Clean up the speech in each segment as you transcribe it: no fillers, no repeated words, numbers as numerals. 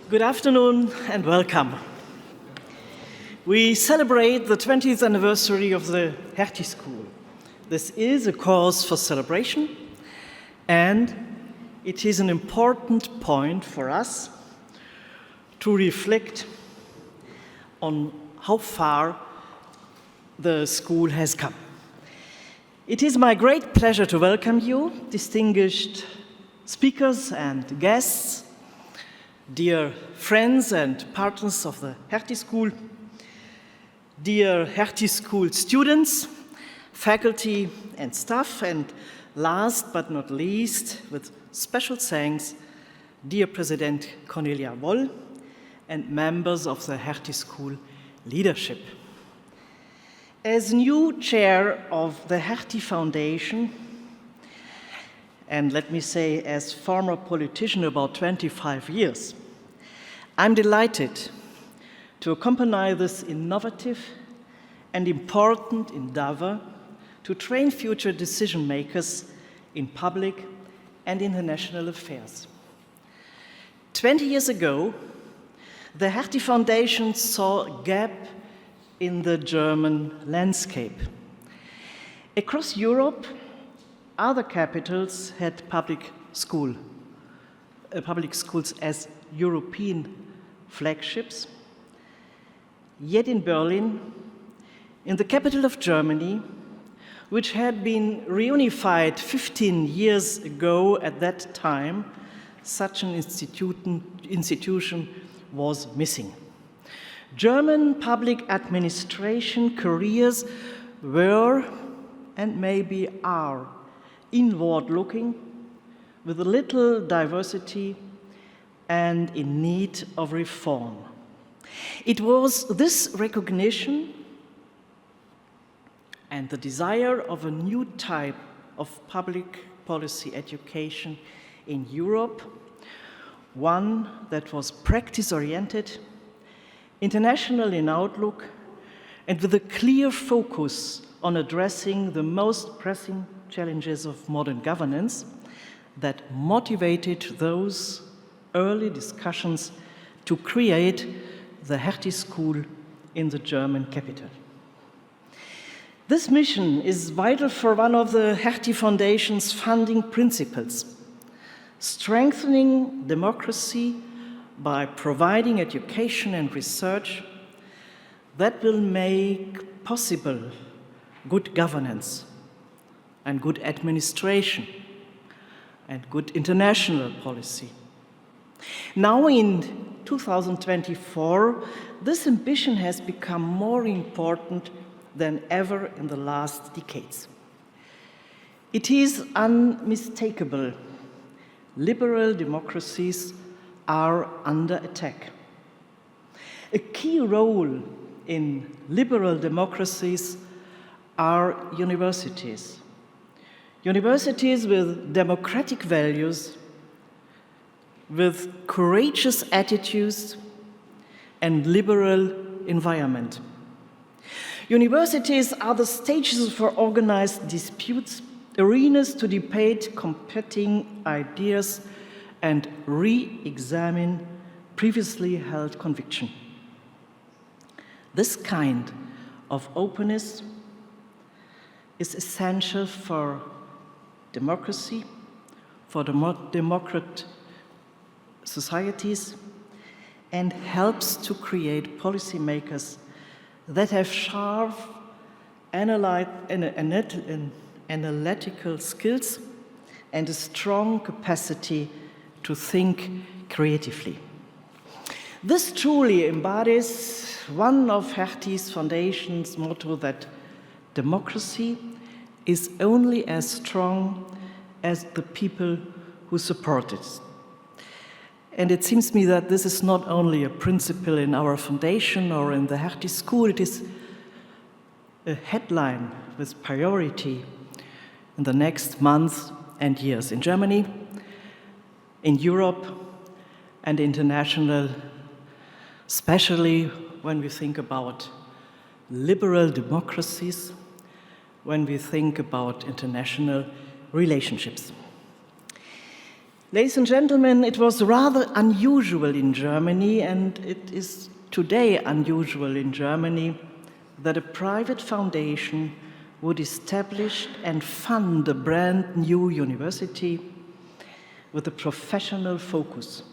Good afternoon and welcome. We celebrate the 20th anniversary of the Hertie School. This is a cause for celebration, and it is an important point for us to reflect on how far the school has come. It is my great pleasure to welcome you, distinguished speakers and guests, dear friends and partners of the Hertie School, dear Hertie School students, faculty and staff, and last but not least, with special thanks, dear President Cornelia Woll and members of the Hertie School leadership. As new chair of the Hertie Foundation, and let me say, as former politician about 25 years, I'm delighted to accompany this innovative and important endeavor to train future decision makers in public and international affairs. 20 years ago, the Hertie Foundation saw a gap in the German landscape. Across Europe, other capitals had public schools as European flagships. Yet in Berlin, in the capital of Germany, which had been reunified 15 years ago at that time, such an institution was missing. German public administration careers were, and maybe are, inward-looking, with little diversity and in need of reform. It was this recognition and the desire of a new type of public policy education in Europe, one that was practice-oriented, international in outlook, and with a clear focus on addressing the most pressing challenges of modern governance, that motivated those early discussions to create the Hertie School in the German capital. This mission is vital for one of the Hertie Foundation's founding principles: strengthening democracy by providing education and research that will make possible good governance and good administration and good international policy. Now in 2024, this ambition has become more important than ever in the last decades. It is unmistakable. Liberal democracies are under attack. A key role in liberal democracies are universities. Universities with democratic values, with courageous attitudes and liberal environment. Universities are the stages for organized disputes, arenas to debate competing ideas and re-examine previously held conviction. This kind of openness is essential for democracy, for democratic societies, and helps to create policymakers that have sharp analytical skills and a strong capacity to think creatively. This truly embodies one of Hertie's Foundation's motto that democracy is only as strong as the people who support it. And it seems to me that this is not only a principle in our foundation or in the Hertie School, it is a headline with priority in the next months and years in Germany, in Europe, and international, especially when we think about liberal democracies, when we think about international relationships. Ladies and gentlemen, it was rather unusual in Germany, and it is today unusual in Germany, that a private foundation would establish and fund a brand new university with a professional focus.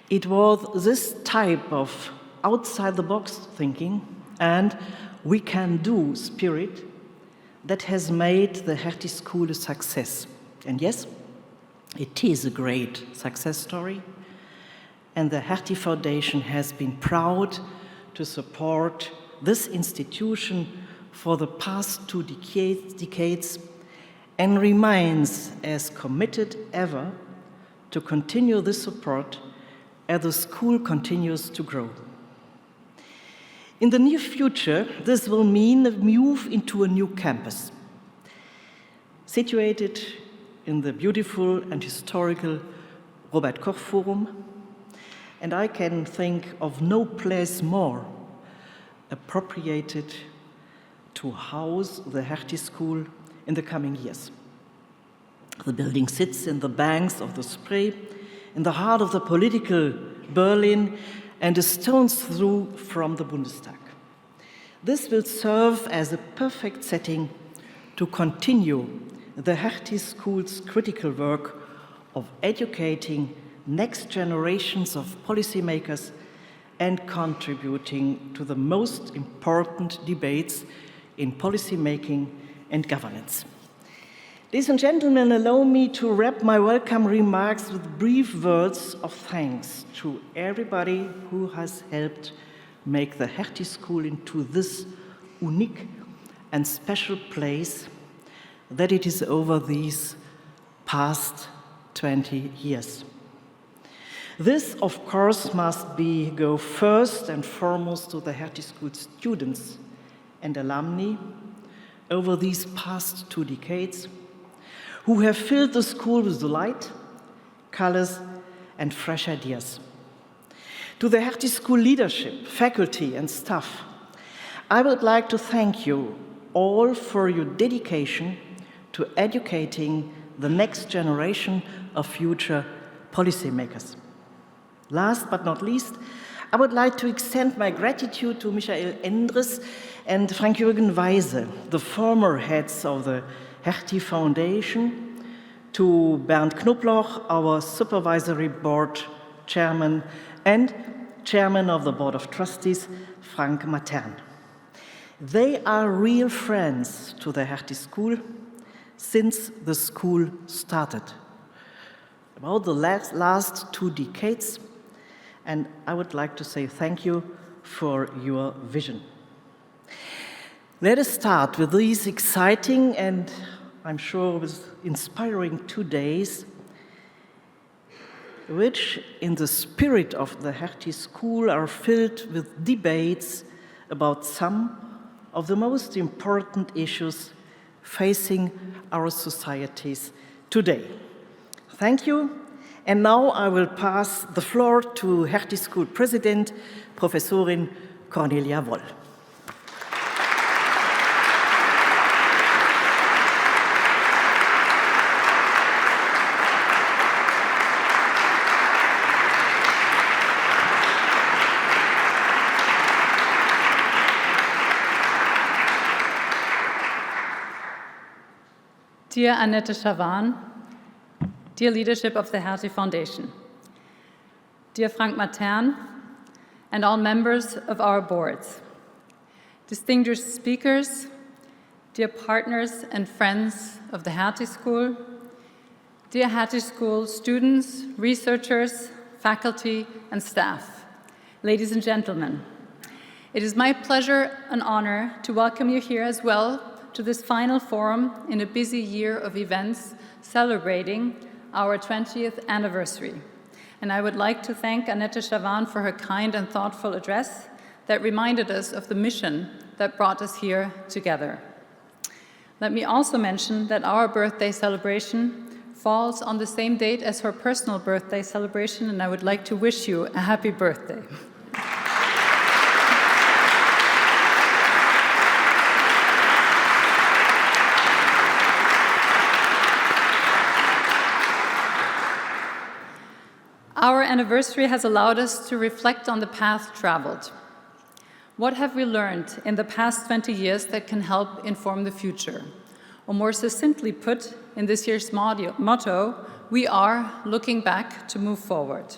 It was this type of outside-the-box thinking and we can do spirit that has made the Hertie School a success. And yes, it is a great success story, and the Hertie Foundation has been proud to support this institution for the past 2 decades and remains as committed ever to continue this support as the school continues to grow. In the near future, this will mean a move into a new campus, situated in the beautiful and historical Robert Koch Forum, and I can think of no place more appropriated to house the Hertie School in the coming years. The building sits in the banks of the Spree, in the heart of the political Berlin, and a stone's throw from the Bundestag. This will serve as a perfect setting to continue the Hertie School's critical work of educating next generations of policymakers and contributing to the most important debates in policymaking and governance. Ladies and gentlemen, allow me to wrap my welcome remarks with brief words of thanks to everybody who has helped make the Hertie School into this unique and special place that it is over these past 20 years. This, of course, must go first and foremost to the Hertie School students and alumni over these past 2 decades, who have filled the school with light, colors, and fresh ideas. To the Hertie School leadership, faculty, and staff, I would like to thank you all for your dedication to educating the next generation of future policymakers. Last but not least, I would like to extend my gratitude to Michael Endres and Frank-Jürgen Weise, the former heads of the Hertie Foundation, to Bernd Knobloch, our supervisory board chairman, and chairman of the Board of Trustees, Frank Matern. They are real friends to the Hertie School since the school started, about the last 2 decades, and I would like to say thank you for your vision. Let us start with these exciting and I'm sure with inspiring 2 days, which in the spirit of the Hertie School are filled with debates about some of the most important issues facing our societies today. Thank you. And now I will pass the floor to Hertie School President, Professorin Cornelia Woll. Dear Annette Schavan, dear leadership of the Hertie Foundation, dear Frank Matern, and all members of our boards, distinguished speakers, dear partners and friends of the Hertie School, dear Hertie School students, researchers, faculty, and staff, ladies and gentlemen, it is my pleasure and honor to welcome you here as well to this final forum in a busy year of events celebrating our 20th anniversary. And I would like to thank Annette Schavan for her kind and thoughtful address that reminded us of the mission that brought us here together. Let me also mention that our birthday celebration falls on the same date as her personal birthday celebration, and I would like to wish you a happy birthday. Our anniversary has allowed us to reflect on the path traveled. What have we learned in the past 20 years that can help inform the future? Or more succinctly put, in this year's motto, we are looking back to move forward.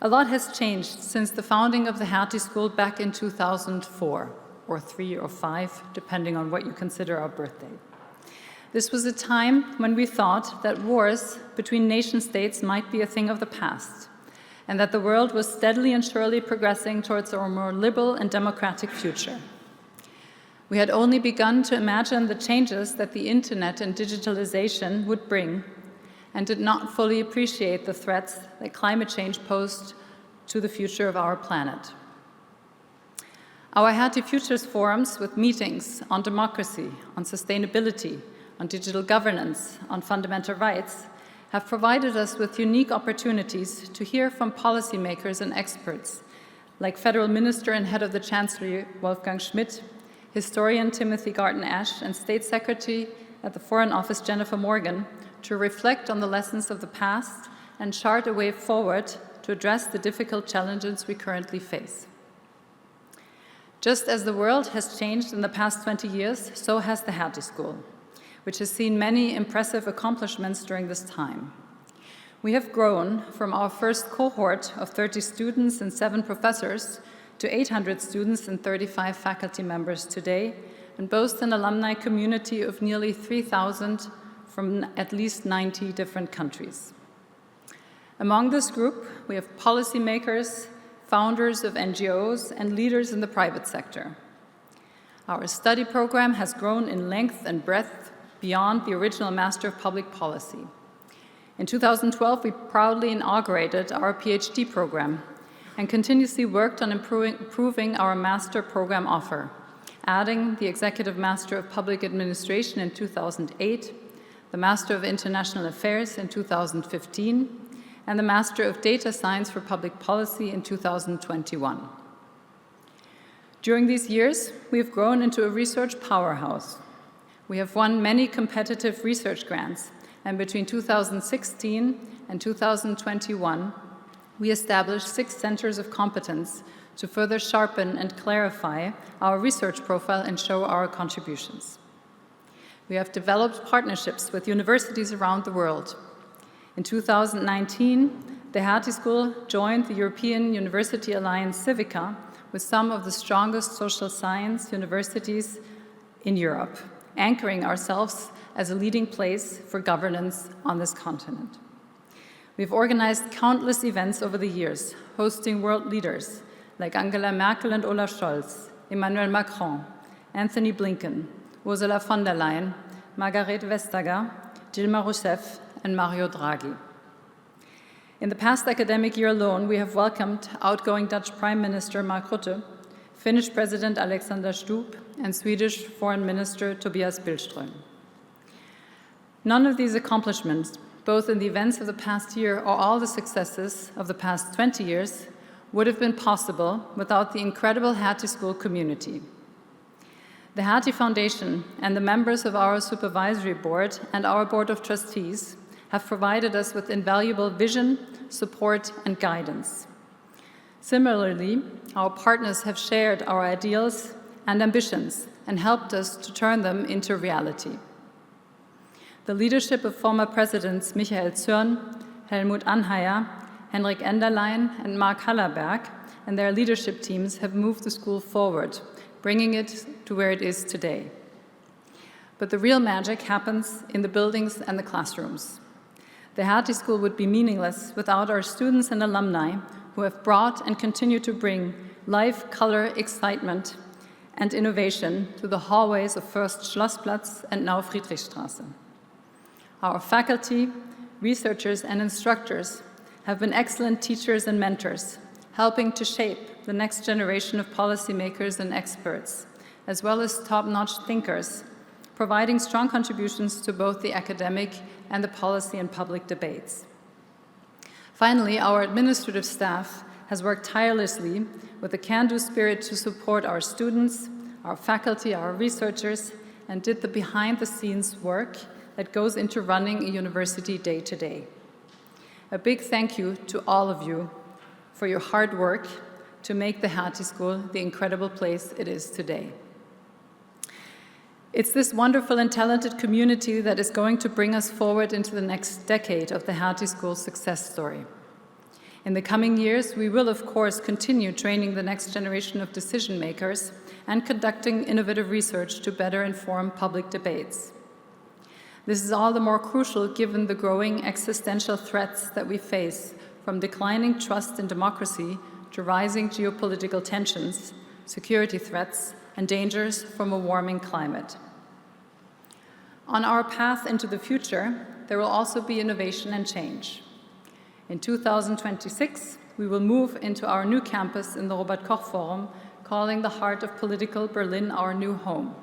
A lot has changed since the founding of the Hertie School back in 2004, or 3 or 5, depending on what you consider our birthday. This was a time when we thought that wars between nation-states might be a thing of the past, and that the world was steadily and surely progressing towards a more liberal and democratic future. We had only begun to imagine the changes that the internet and digitalization would bring, and did not fully appreciate the threats that climate change posed to the future of our planet. Our Hertie Futures forums, with meetings on democracy, on sustainability, on digital governance, on fundamental rights, have provided us with unique opportunities to hear from policymakers and experts, like Federal Minister and Head of the Chancellery Wolfgang Schmidt, historian Timothy Garton-Ash, and State Secretary at the Foreign Office Jennifer Morgan, to reflect on the lessons of the past and chart a way forward to address the difficult challenges we currently face. Just as the world has changed in the past 20 years, so has the Hertie School, which has seen many impressive accomplishments during this time. We have grown from our first cohort of 30 students and 7 professors to 800 students and 35 faculty members today, and boast an alumni community of nearly 3,000 from at least 90 different countries. Among this group, we have policymakers, founders of NGOs, and leaders in the private sector. Our study program has grown in length and breadth beyond the original Master of Public Policy. In 2012, we proudly inaugurated our PhD program and continuously worked on improving our master program offer, adding the Executive Master of Public Administration in 2008, the Master of International Affairs in 2015, and the Master of Data Science for Public Policy in 2021. During these years, we have grown into a research powerhouse. We have won many competitive research grants, and between 2016 and 2021, we established 6 centers of competence to further sharpen and clarify our research profile and show our contributions. We have developed partnerships with universities around the world. In 2019, the Hertie School joined the European University Alliance Civica with some of the strongest social science universities in Europe, anchoring ourselves as a leading place for governance on this continent. We've organized countless events over the years, hosting world leaders like Angela Merkel and Olaf Scholz, Emmanuel Macron, Anthony Blinken, Ursula von der Leyen, Margrethe Vestager, Dilma Rousseff, and Mario Draghi. In the past academic year alone, we have welcomed outgoing Dutch Prime Minister Mark Rutte, Finnish President Alexander Stubb, and Swedish Foreign Minister Tobias Billström. None of these accomplishments, both in the events of the past year or all the successes of the past 20 years, would have been possible without the incredible Hertie School community. The Hertie Foundation and the members of our supervisory board and our board of trustees have provided us with invaluable vision, support, and guidance. Similarly, our partners have shared our ideals and ambitions and helped us to turn them into reality. The leadership of former presidents Michael Zürn, Helmut Anheier, Henrik Enderlein, and Mark Hallerberg and their leadership teams have moved the school forward, bringing it to where it is today. But the real magic happens in the buildings and the classrooms. The Hertie School would be meaningless without our students and alumni who have brought and continue to bring life, color, excitement, and innovation to the hallways of first Schlossplatz and now Friedrichstraße. Our faculty, researchers, and instructors have been excellent teachers and mentors, helping to shape the next generation of policymakers and experts, as well as top-notch thinkers, providing strong contributions to both the academic and the policy and public debates. Finally, our administrative staff has worked tirelessly with a can-do spirit to support our students, our faculty, our researchers, and did the behind-the-scenes work that goes into running a university day to day. A big thank you to all of you for your hard work to make the Hertie School the incredible place it is today. It's this wonderful and talented community that is going to bring us forward into the next decade of the Hertie School's success story. In the coming years, we will, of course, continue training the next generation of decision makers and conducting innovative research to better inform public debates. This is all the more crucial given the growing existential threats that we face, from declining trust in democracy to rising geopolitical tensions, security threats, and dangers from a warming climate. On our path into the future, there will also be innovation and change. In 2026, we will move into our new campus in the Robert Koch Forum, calling the heart of political Berlin our new home.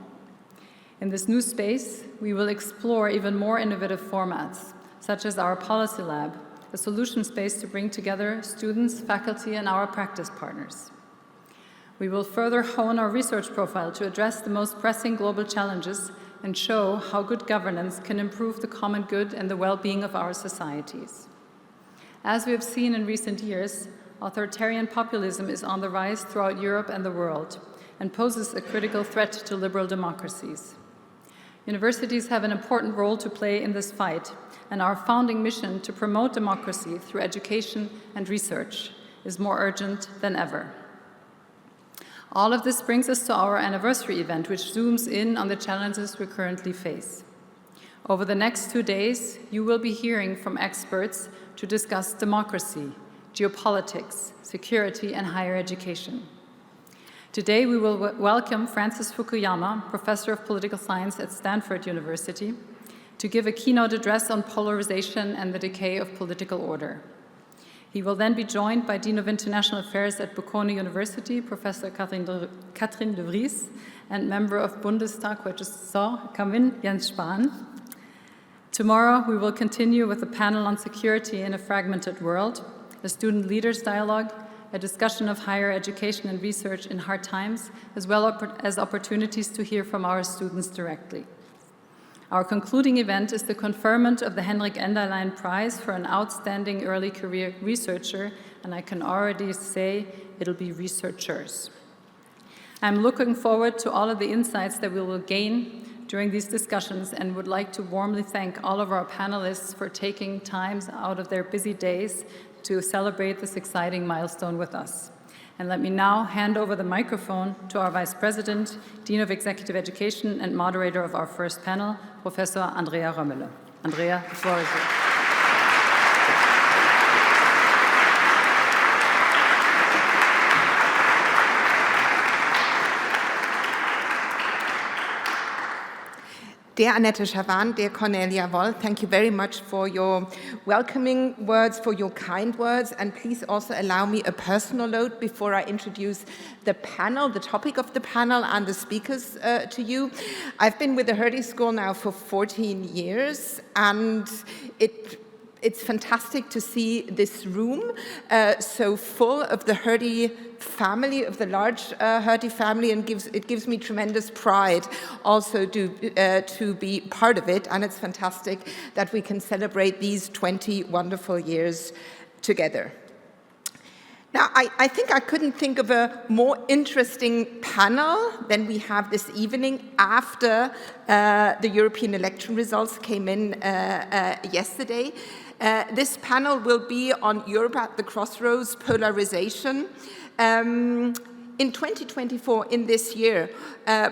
In this new space, we will explore even more innovative formats, such as our Policy Lab, a solution space to bring together students, faculty, and our practice partners. We will further hone our research profile to address the most pressing global challenges and show how good governance can improve the common good and the well-being of our societies. As we have seen in recent years, authoritarian populism is on the rise throughout Europe and the world and poses a critical threat to liberal democracies. Universities have an important role to play in this fight, and our founding mission to promote democracy through education and research is more urgent than ever. All of this brings us to our anniversary event, which zooms in on the challenges we currently face. Over the next 2 days, you will be hearing from experts to discuss democracy, geopolitics, security, and higher education. Today, we will welcome Francis Fukuyama, Professor of Political Science at Stanford University, to give a keynote address on polarization and the decay of political order. He will then be joined by Dean of International Affairs at Bocconi University, Professor Catherine de Vries, and member of Bundestag, which is come in, Jens Spahn. Tomorrow, we will continue with a panel on security in a fragmented world, a student leaders dialogue, a discussion of higher education and research in hard times, as well as opportunities to hear from our students directly. Our concluding event is the conferment of the Henrik Enderlein Prize for an outstanding early career researcher, and I can already say it'll be researchers. I'm looking forward to all of the insights that we will gain during these discussions and would like to warmly thank all of our panelists for taking time out of their busy days to celebrate this exciting milestone with us. And let me now hand over the microphone to our Vice President, Dean of Executive Education and moderator of our first panel, Professor Andrea Römmele. Andrea, the floor is yours. Dear Annette, Schavan, dear Cornelia, Woll, thank you very much for your welcoming words, for your kind words, and please also allow me a personal note before I introduce the panel, the topic of the panel, and the speakers to you. I've been with the Hertie School now for 14 years, and it's fantastic to see this room so full of the Hertie family, of the large Hertie family, and it gives me tremendous pride also to be part of it, and it's fantastic that we can celebrate these 20 wonderful years together. Now, I think I couldn't think of a more interesting panel than we have this evening after the European election results came in yesterday. This panel will be on Europe at the Crossroads, Polarisation. In 2024, in this year,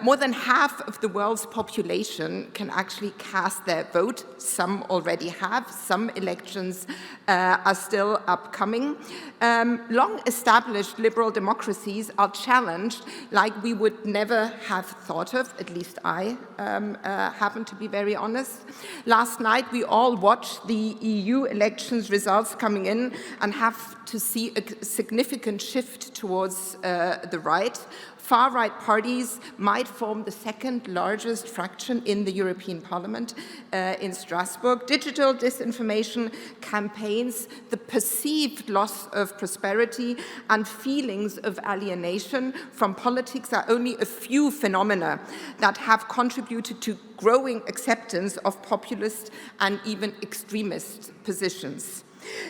more than half of the world's population can actually cast their vote. Some already have. Some elections are still upcoming. Long-established liberal democracies are challenged like we would never have thought of, at least I happen to be very honest. Last night, we all watched the EU elections results coming in and have to see a significant shift towards the right. Far-right parties might form the second largest fraction in the European Parliament in Strasbourg. Digital disinformation campaigns, the perceived loss of prosperity, and feelings of alienation from politics are only a few phenomena that have contributed to growing acceptance of populist and even extremist positions.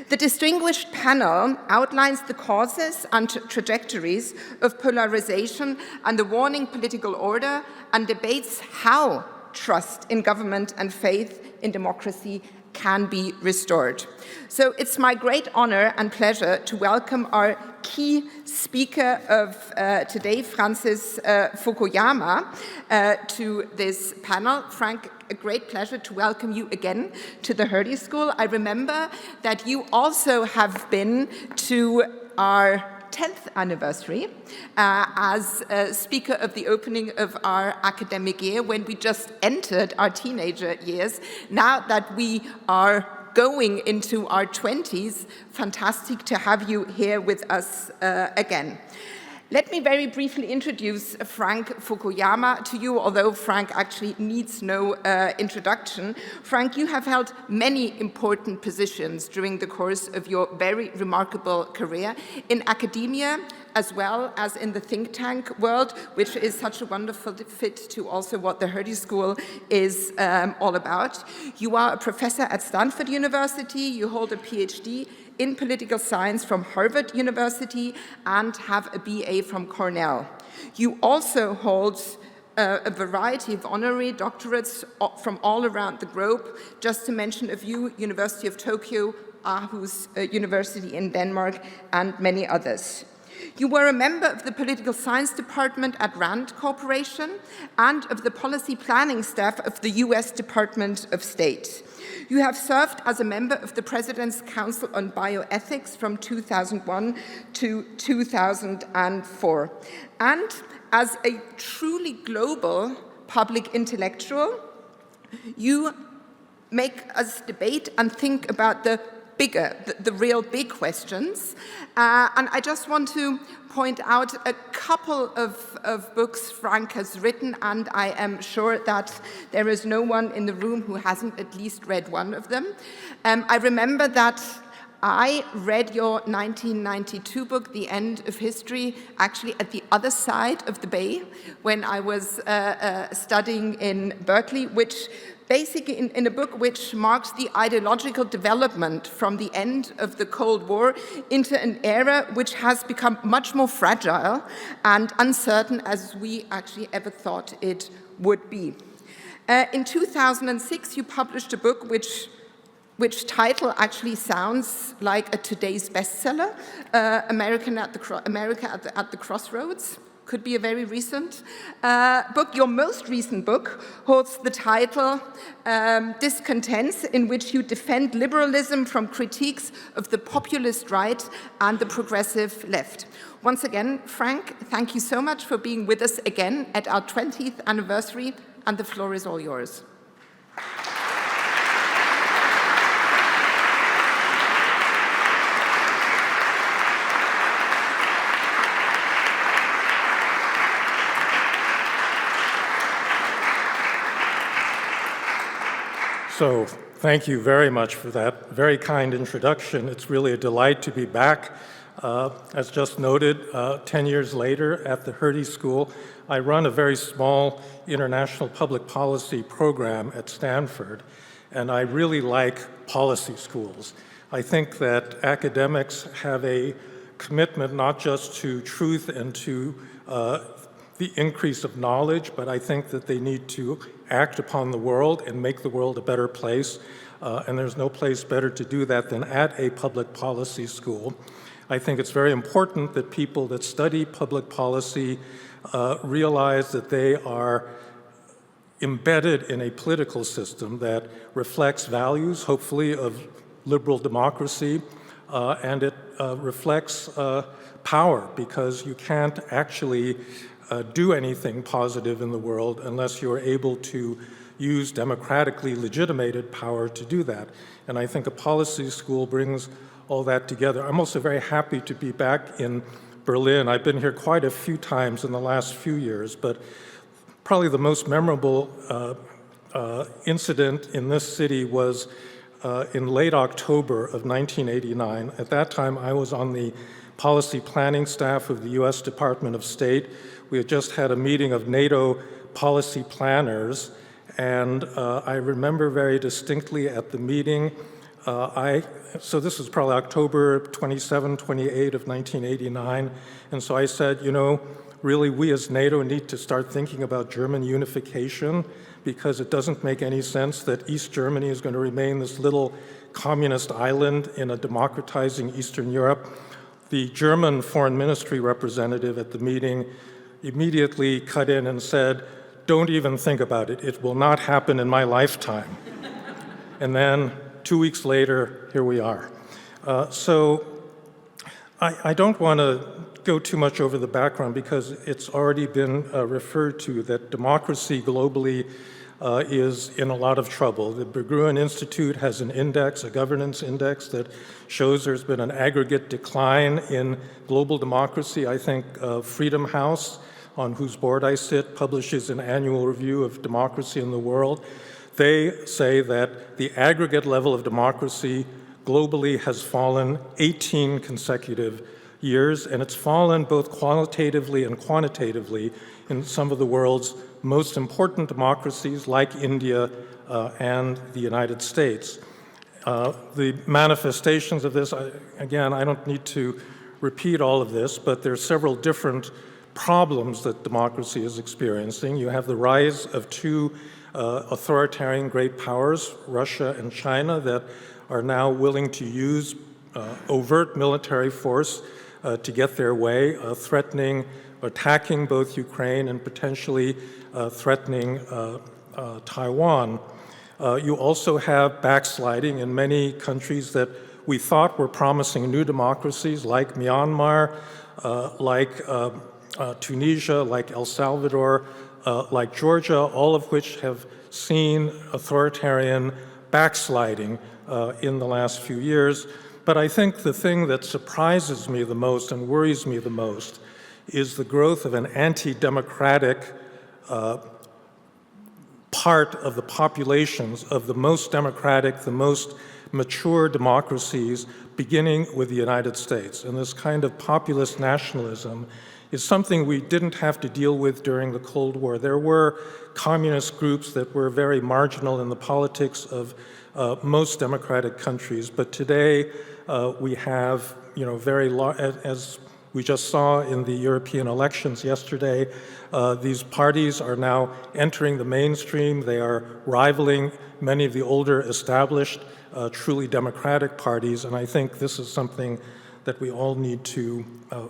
The distinguished panel outlines the causes and trajectories of polarization and the waning political order and debates how trust in government and faith in democracy can be restored. So it's my great honor and pleasure to welcome our key speaker of today, Francis Fukuyama, to this panel. Frank, a great pleasure to welcome you again to the Hertie School. I remember that you also have been to our 10th anniversary as speaker of the opening of our academic year when we just entered our teenager years. Now that we are going into our 20s, fantastic to have you here with us again. Let me very briefly introduce Frank Fukuyama to you, although Frank actually needs no introduction. Frank, you have held many important positions during the course of your very remarkable career in academia, as well as in the think tank world, which is such a wonderful fit to also what the Hertie School is all about. You are a professor at Stanford University, you hold a PhD in political science from Harvard University and have a BA from Cornell. You also hold a variety of honorary doctorates from all around the globe. Just to mention a few, University of Tokyo, Aarhus University in Denmark, and many others. You were a member of the political science department at Rand Corporation and of the policy planning staff of the US Department of State. You have served as a member of the President's Council on Bioethics from 2001 to 2004. And as a truly global public intellectual, you make us debate and think about the bigger, the real big questions. And I just want to point out a couple of books Frank has written, and I am sure that there is no one in the room who hasn't at least read one of them. I remember that I read your 1992 book, The End of History, actually at the other side of the bay when I was studying in Berkeley, which basically in a book which marks the ideological development from the end of the Cold War into an era which has become much more fragile and uncertain as we actually ever thought it would be. In 2006, you published a book which title actually sounds like a today's bestseller, America at the Crossroads. Could be a very recent book. Your most recent book holds the title Discontents, in which you defend liberalism from critiques of the populist right and the progressive left. Once again, Frank, thank you so much for being with us again at our 20th anniversary, and the floor is all yours. So thank you very much for that very kind introduction. It's really a delight to be back. As just noted, 10 years later at the Hertie School, I run a very small international public policy program at Stanford, and I really like policy schools. I think that academics have a commitment not just to truth and to the increase of knowledge, but I think that they need to act upon the world and make the world a better place. And there's no place better to do that than at a public policy school. I think it's very important that people that study public policy realize that they are embedded in a political system that reflects values, hopefully, of liberal democracy, and it reflects power, because you can't actually do anything positive in the world unless you're able to use democratically legitimated power to do that. And I think a policy school brings all that together. I'm also very happy to be back in Berlin. I've been here quite a few times in the last few years, but probably the most memorable incident in this city was in late October of 1989. At that time, I was on the policy planning staff of the US Department of State. We had just had a meeting of NATO policy planners, And I remember very distinctly at the meeting, so this is probably October 27, 28 of 1989, and so I said, you know, really we as NATO need to start thinking about German unification, because it doesn't make any sense that East Germany is going to remain this little communist island in a democratizing Eastern Europe. The German foreign ministry representative at the meeting immediately cut in and said, don't even think about it. It will not happen in my lifetime. And then 2 weeks later, here we are. So I don't want to go too much over the background because it's already been referred to that democracy globally is in a lot of trouble. The Berggruen Institute has an index, a governance index, that shows there's been an aggregate decline in global democracy. I think Freedom House, on whose board I sit, publishes an annual review of democracy in the world. They say that the aggregate level of democracy globally has fallen 18 consecutive years, and it's fallen both qualitatively and quantitatively in some of the world's most important democracies like India and the United States. The manifestations of this, again, I don't need to repeat all of this, but there are several different problems that democracy is experiencing. You have the rise of two authoritarian great powers, Russia and China, that are now willing to use overt military force to get their way, attacking both Ukraine and potentially threatening Taiwan. You also have backsliding in many countries that we thought were promising new democracies, like Myanmar, like Tunisia, like El Salvador, like Georgia, all of which have seen authoritarian backsliding in the last few years. But I think the thing that surprises me the most and worries me the most is the growth of an anti-democratic part of the populations of the most democratic, the most mature democracies, beginning with the United States. And this kind of populist nationalism is something we didn't have to deal with during the Cold War. There were communist groups that were very marginal in the politics of most democratic countries, but today we have, as we just saw in the European elections yesterday, these parties are now entering the mainstream. They are rivaling many of the older established, truly democratic parties, and I think this is something that we all need to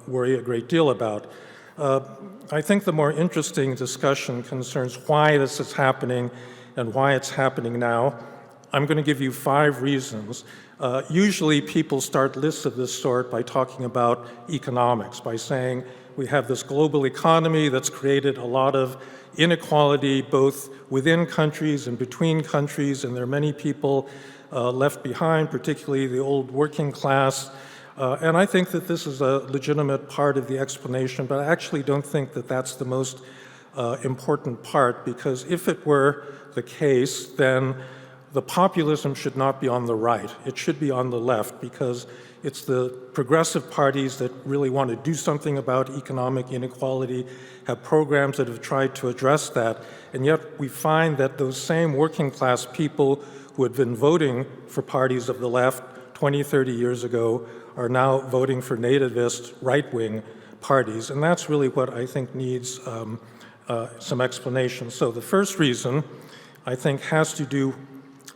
worry a great deal about. I think the more interesting discussion concerns why this is happening and why it's happening now. I'm going to give you 5 reasons. Usually people start lists of this sort by talking about economics, by saying we have this global economy that's created a lot of inequality both within countries and between countries, and there are many people left behind, particularly the old working class. And I think that this is a legitimate part of the explanation, but I actually don't think that that's the most important part, because if it were the case, then the populism should not be on the right. It should be on the left, because it's the progressive parties that really want to do something about economic inequality, have programs that have tried to address that, and yet we find that those same working class people who had been voting for parties of the left 20, 30 years ago are now voting for nativist right-wing parties, and that's really what I think needs some explanation. So the first reason, I think, has to do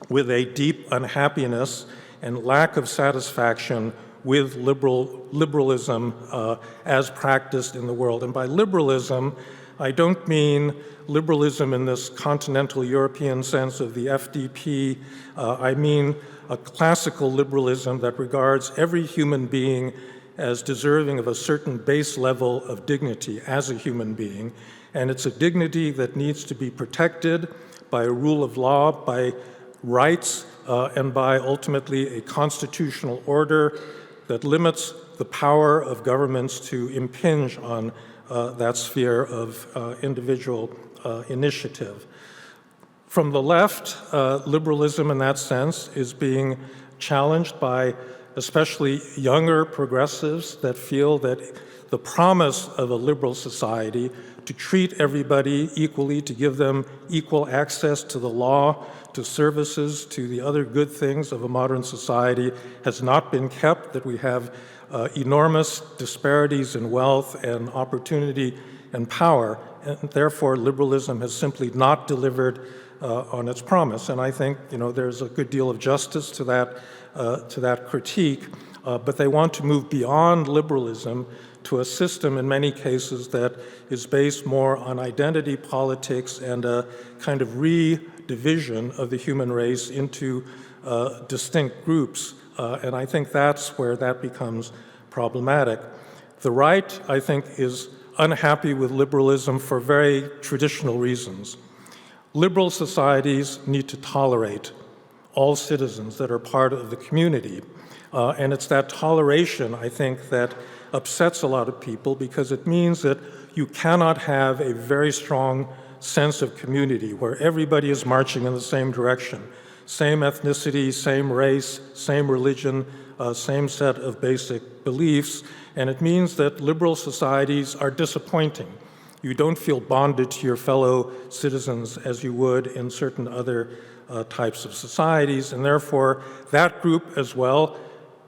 with a deep unhappiness and lack of satisfaction with liberalism as practiced in the world. And by liberalism, I don't mean liberalism in this continental European sense of the FDP. I mean a classical liberalism that regards every human being as deserving of a certain base level of dignity as a human being. And it's a dignity that needs to be protected by a rule of law, by rights, and by ultimately a constitutional order that limits the power of governments to impinge on that sphere of individual initiative. From the left, liberalism in that sense is being challenged by especially younger progressives that feel that the promise of a liberal society to treat everybody equally, to give them equal access to the law, to services, to the other good things of a modern society has not been kept, that we have enormous disparities in wealth and opportunity and power, and therefore liberalism has simply not delivered on its promise. And I think, there's a good deal of justice to that critique, but they want to move beyond liberalism to a system in many cases that is based more on identity politics and a kind of redivision of the human race into distinct groups. And I think that's where that becomes problematic. The right, I think, is unhappy with liberalism for very traditional reasons. Liberal societies need to tolerate all citizens that are part of the community. And it's that toleration, I think, that upsets a lot of people because it means that you cannot have a very strong sense of community where everybody is marching in the same direction. Same ethnicity, same race, same religion, same set of basic beliefs. And it means that liberal societies are disappointing. You don't feel bonded to your fellow citizens as you would in certain other types of societies. And therefore, that group as well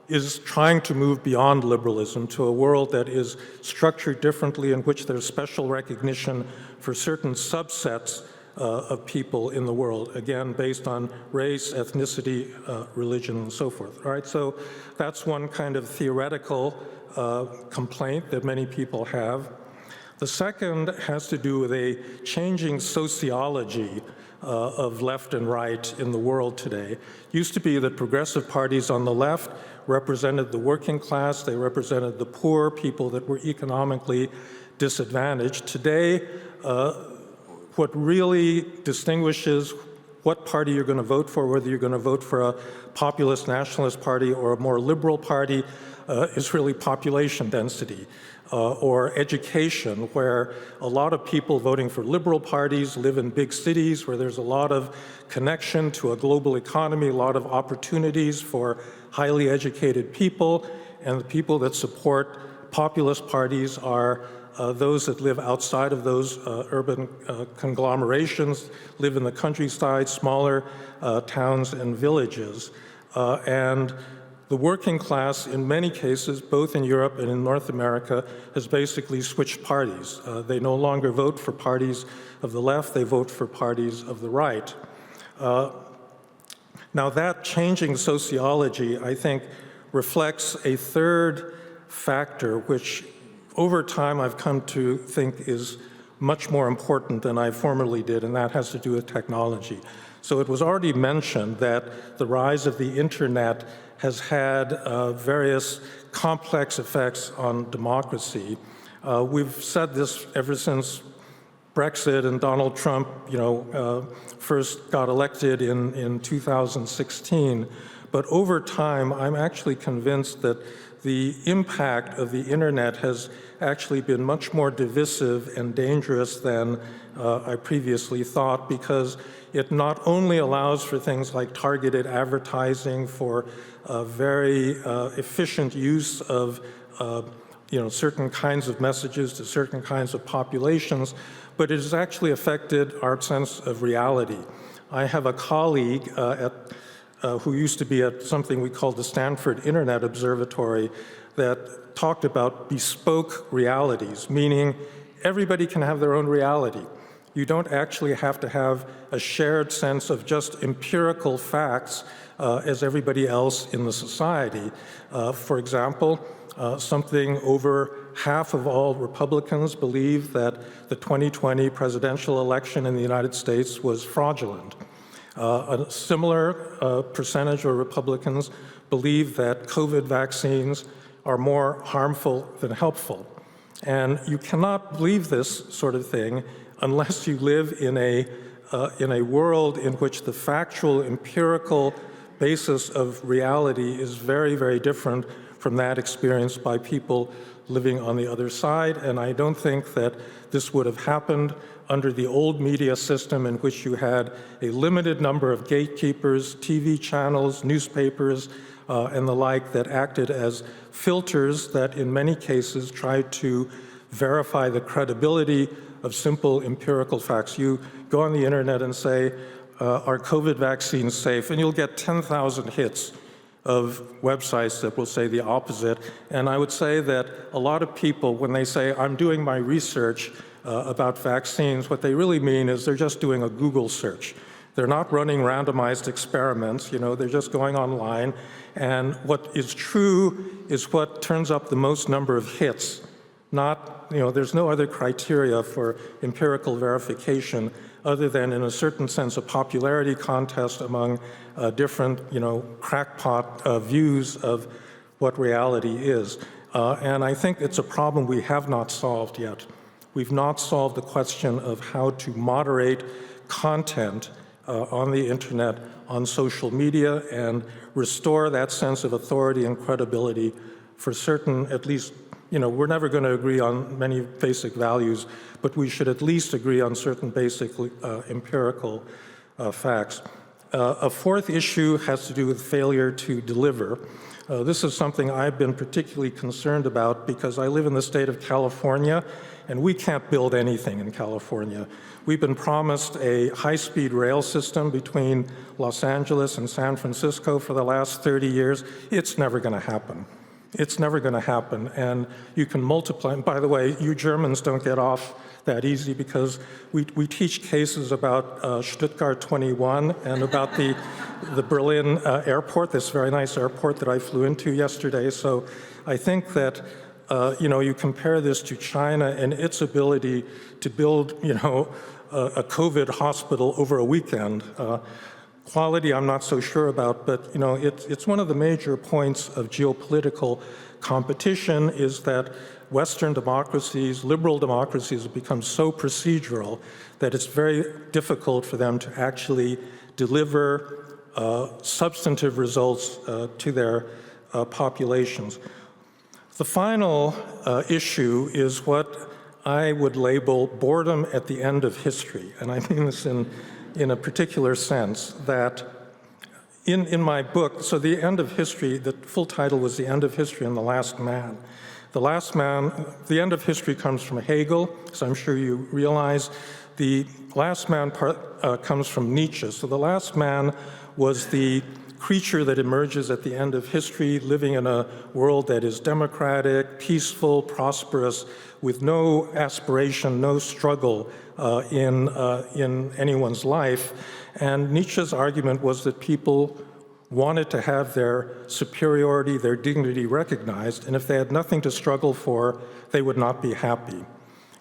is trying to move beyond liberalism to a world that is structured differently, in which there's special recognition for certain subsets of people in the world, again, based on race, ethnicity, religion, and so forth. All right, so that's one kind of theoretical complaint that many people have. The second has to do with a changing sociology of left and right in the world today. It used to be that progressive parties on the left represented the working class, they represented the poor, people that were economically disadvantaged. Today, what really distinguishes what party you're going to vote for, whether you're going to vote for a populist nationalist party or a more liberal party, is really population density. Or education, where a lot of people voting for liberal parties live in big cities where there's a lot of connection to a global economy, a lot of opportunities for highly educated people, and the people that support populist parties are those that live outside of those urban conglomerations, live in the countryside, smaller towns and villages. And the working class, in many cases, both in Europe and in North America, has basically switched parties. They no longer vote for parties of the left, they vote for parties of the right. Now that changing sociology, I think, reflects a third factor, which over time I've come to think is much more important than I formerly did, and that has to do with technology. So it was already mentioned that the rise of the internet has had various complex effects on democracy. We've said this ever since Brexit and Donald Trump, first got elected in 2016. But over time, I'm actually convinced that the impact of the internet has actually been much more divisive and dangerous than I previously thought, because it not only allows for things like targeted advertising, for very efficient use of certain kinds of messages to certain kinds of populations, but it has actually affected our sense of reality. I have a colleague who used to be at something we called the Stanford Internet Observatory that talked about bespoke realities, meaning everybody can have their own reality. You don't actually have to have a shared sense of just empirical facts as everybody else in the society. For example, something over half of all Republicans believe that the 2020 presidential election in the United States was fraudulent. A similar percentage of Republicans believe that COVID vaccines are more harmful than helpful. And you cannot believe this sort of thing unless you live in a world in which the factual, empirical basis of reality is very, very different from that experienced by people living on the other side. And I don't think that this would have happened under the old media system in which you had a limited number of gatekeepers, TV channels, newspapers, and the like that acted as filters that in many cases tried to verify the credibility of simple empirical facts. You go on the internet and say, are COVID vaccines safe? And you'll get 10,000 hits of websites that will say the opposite. And I would say that a lot of people, when they say, I'm doing my research about vaccines, what they really mean is they're just doing a Google search. They're not running randomized experiments, they're just going online. And what is true is what turns up the most number of hits. Not, there's no other criteria for empirical verification other than, in a certain sense, a popularity contest among different, crackpot views of what reality is. And I think it's a problem we have not solved yet. We've not solved the question of how to moderate content on the internet, on social media, and restore that sense of authority and credibility for certain, at least, we're never going to agree on many basic values, but we should at least agree on certain basic empirical facts. A fourth issue has to do with failure to deliver. This is something I've been particularly concerned about because I live in the state of California, and we can't build anything in California. We've been promised a high-speed rail system between Los Angeles and San Francisco for the last 30 years. It's never going to happen. It's never going to happen, and you can multiply. And by the way, you Germans don't get off that easy because we teach cases about Stuttgart 21 and about the Berlin airport, this very nice airport that I flew into yesterday. So I think that you compare this to China and its ability to build a COVID hospital over a weekend. Quality, I'm not so sure about, but it's one of the major points of geopolitical competition is that Western democracies, liberal democracies, have become so procedural that it's very difficult for them to actually deliver substantive results to their populations. The final issue is what I would label boredom at the end of history, and I mean this in a particular sense, that in my book, so the end of history, the full title was The End of History and the Last Man. The Last Man, the end of history comes from Hegel, so I'm sure you realize. The Last Man part comes from Nietzsche. So the Last Man was the creature that emerges at the end of history, living in a world that is democratic, peaceful, prosperous, with no aspiration, no struggle in anyone's life. And Nietzsche's argument was that people wanted to have their superiority, their dignity recognized, and if they had nothing to struggle for, they would not be happy.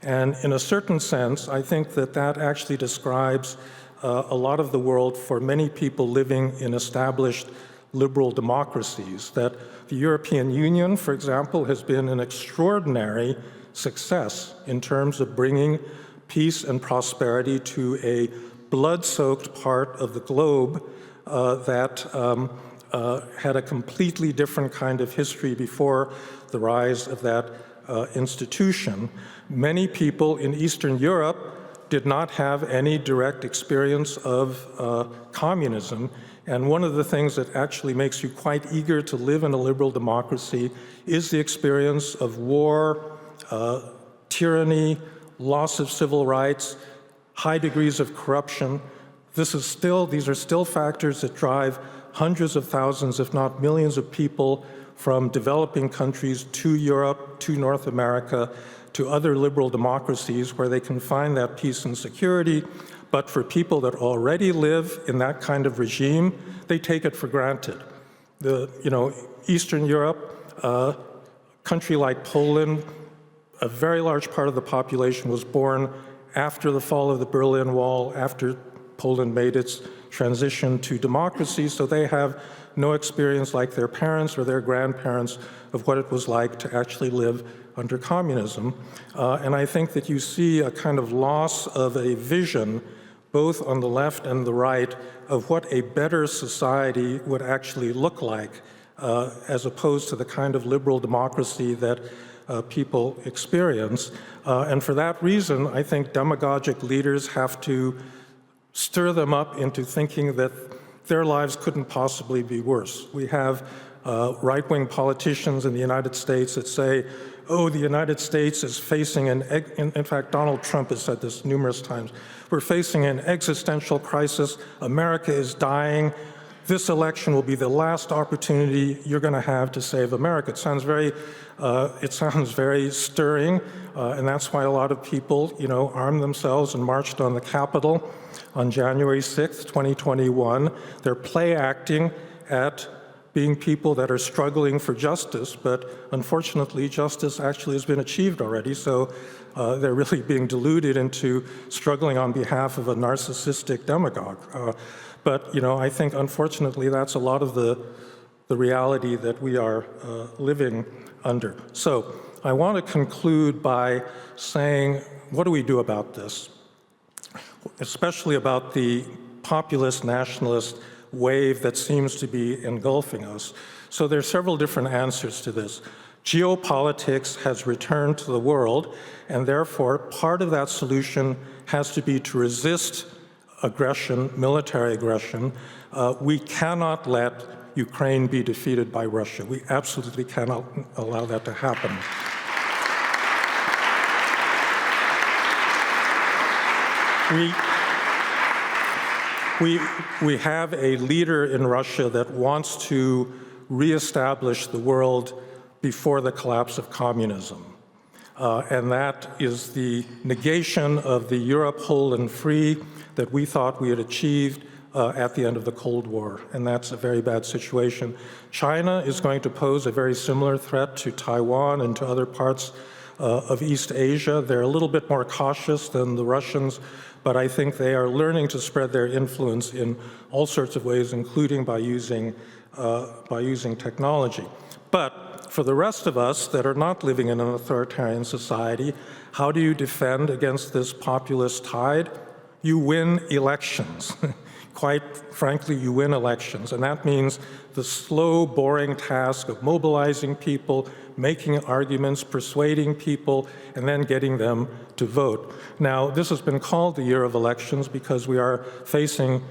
And in a certain sense, I think that that actually describes a lot of the world for many people living in established liberal democracies, that the European Union, for example, has been an extraordinary success in terms of bringing peace and prosperity to a blood-soaked part of the globe that had a completely different kind of history before the rise of that institution. Many people in Eastern Europe did not have any direct experience of communism. And one of the things that actually makes you quite eager to live in a liberal democracy is the experience of war, tyranny, loss of civil rights, high degrees of corruption. These are still factors that drive hundreds of thousands, if not millions of people from developing countries to Europe, to North America, to other liberal democracies where they can find that peace and security. But for people that already live in that kind of regime, they take it for granted. Eastern Europe, a country like Poland, a very large part of the population was born after the fall of the Berlin Wall, after Poland made its transition to democracy, so they have no experience like their parents or their grandparents of what it was like to actually live under communism. And I think that you see a kind of loss of a vision, both on the left and the right, of what a better society would actually look like, as opposed to the kind of liberal democracy that people experience. And for that reason, I think demagogic leaders have to stir them up into thinking that their lives couldn't possibly be worse. We have right-wing politicians in the United States that say, oh, the United States is facing in fact, Donald Trump has said this numerous times, we're facing an existential crisis, America is dying, this election will be the last opportunity you're going to have to save America. It sounds very stirring, and that's why a lot of people, armed themselves and marched on the Capitol on January 6th, 2021. They're play acting at being people that are struggling for justice, but unfortunately, justice actually has been achieved already, so they're really being deluded into struggling on behalf of a narcissistic demagogue. But I think, unfortunately, that's a lot of the reality that we are living under. So I want to conclude by saying, what do we do about this? Especially about the populist nationalist wave that seems to be engulfing us. So there are several different answers to this. Geopolitics has returned to the world, and therefore part of that solution has to be to resist aggression, military aggression. We cannot let Ukraine be defeated by Russia. We absolutely cannot allow that to happen. We have a leader in Russia that wants to reestablish the world before the collapse of communism. And that is the negation of the Europe whole and free that we thought we had achieved at the end of the Cold War, and that's a very bad situation. China is going to pose a very similar threat to Taiwan and to other parts of East Asia. They're a little bit more cautious than the Russians, but I think they are learning to spread their influence in all sorts of ways, including by using technology. But for the rest of us that are not living in an authoritarian society, how do you defend against this populist tide? You win elections. Quite frankly, you win elections, and that means the slow, boring task of mobilizing people, making arguments, persuading people, and then getting them to vote. Now, this has been called the year of elections because we are facing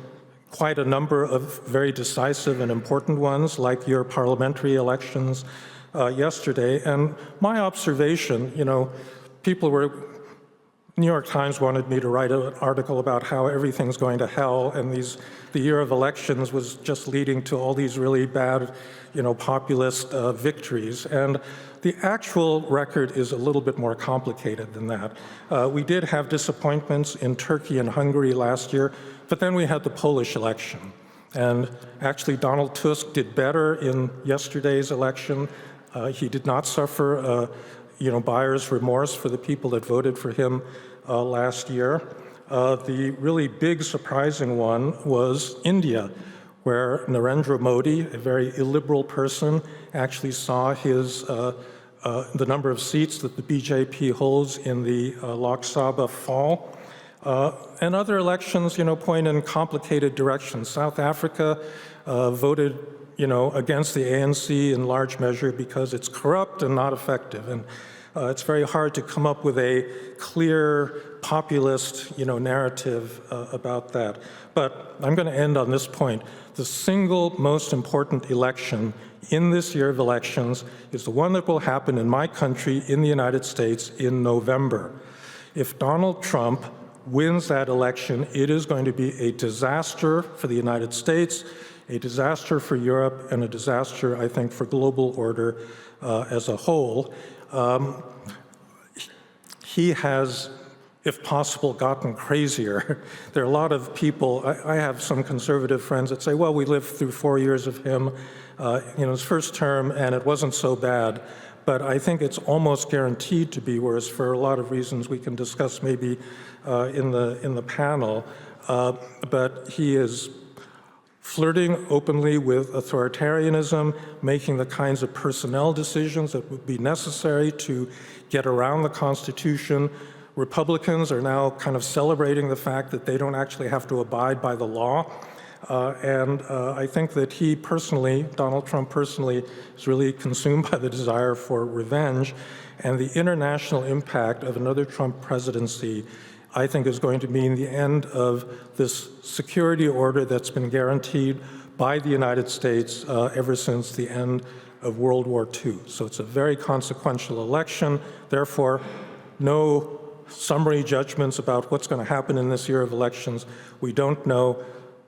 quite a number of very decisive and important ones, like your parliamentary elections yesterday. And my observation, New York Times wanted me to write an article about how everything's going to hell, and the year of elections was just leading to all these really bad, populist victories. And the actual record is a little bit more complicated than that. We did have disappointments in Turkey and Hungary last year, but then we had the Polish election. And actually, Donald Tusk did better in yesterday's election. He did not suffer buyer's remorse for the people that voted for him last year. The really big surprising one was India, where Narendra Modi, a very illiberal person, actually saw the number of seats that the BJP holds in the Lok Sabha fall. And other elections, point in complicated directions. South Africa voted against the ANC in large measure because it's corrupt and not effective. And it's very hard to come up with a clear populist, narrative about that. But I'm going to end on this point. The single most important election in this year of elections is the one that will happen in my country, in the United States, in November. If Donald Trump wins that election, it is going to be a disaster for the United States, a disaster for Europe, and a disaster, I think, for global order as a whole. He has, if possible, gotten crazier. There are a lot of people, I have some conservative friends that say, well, we lived through 4 years of him, his first term, and it wasn't so bad. But I think it's almost guaranteed to be worse for a lot of reasons we can discuss maybe in the panel. But he is flirting openly with authoritarianism, making the kinds of personnel decisions that would be necessary to get around the Constitution. Republicans are now kind of celebrating the fact that they don't actually have to abide by the law. And I think that he personally, Donald Trump personally, is really consumed by the desire for revenge. And the international impact of another Trump presidency, I think, is going to mean the end of this security order that's been guaranteed by the United States ever since the end of World War II. So it's a very consequential election. Therefore, no summary judgments about what's going to happen in this year of elections. We don't know.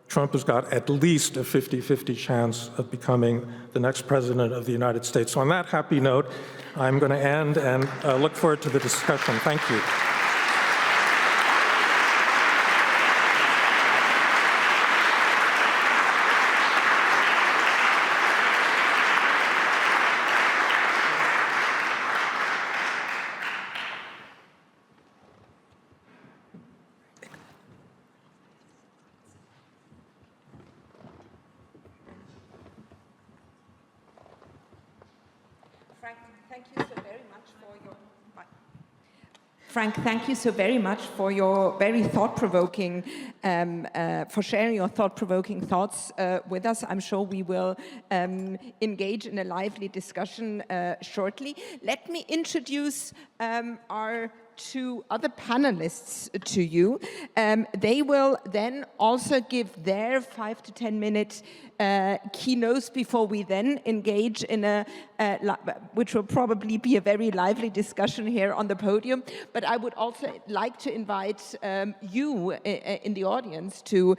Trump has got at least a 50-50 chance of becoming the next president of the United States. So on that happy note, I'm going to end and look forward to the discussion. Thank you. Frank, thank you so very much for your very thought-provoking, for sharing your thought-provoking thoughts with us. I'm sure we will engage in a lively discussion shortly. Let me introduce our two other panelists to you. They will then also give their 5 to 10 minute keynotes before we then engage in a, which will probably be a very lively discussion here on the podium. But I would also like to invite you in the audience to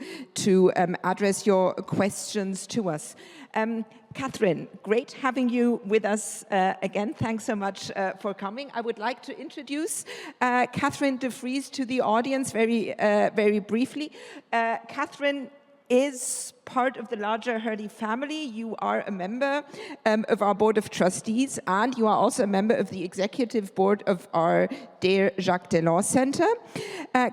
address your questions to us. Catherine, great having you with us again. Thanks so much for coming. I would like to introduce Catherine de Vries to the audience very briefly. Catherine is part of the larger Hertie family. You are a member of our Board of Trustees, and you are also a member of the Executive Board of our dear Jacques Delors Center.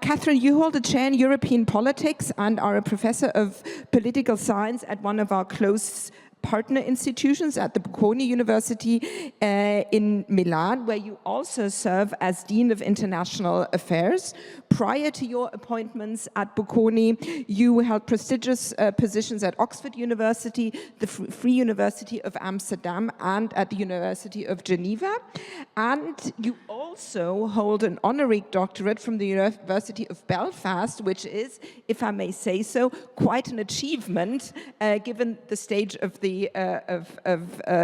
Catherine, you hold a chair in European politics and are a professor of political science at one of our close partner institutions at the Bocconi University in Milan, where you also serve as Dean of International Affairs. Prior to your appointments at Bocconi, you held prestigious positions at Oxford University, the Free University of Amsterdam, and at the University of Geneva. And you also hold an honorary doctorate from the University of Belfast, which is, if I may say so, quite an achievement given the stage of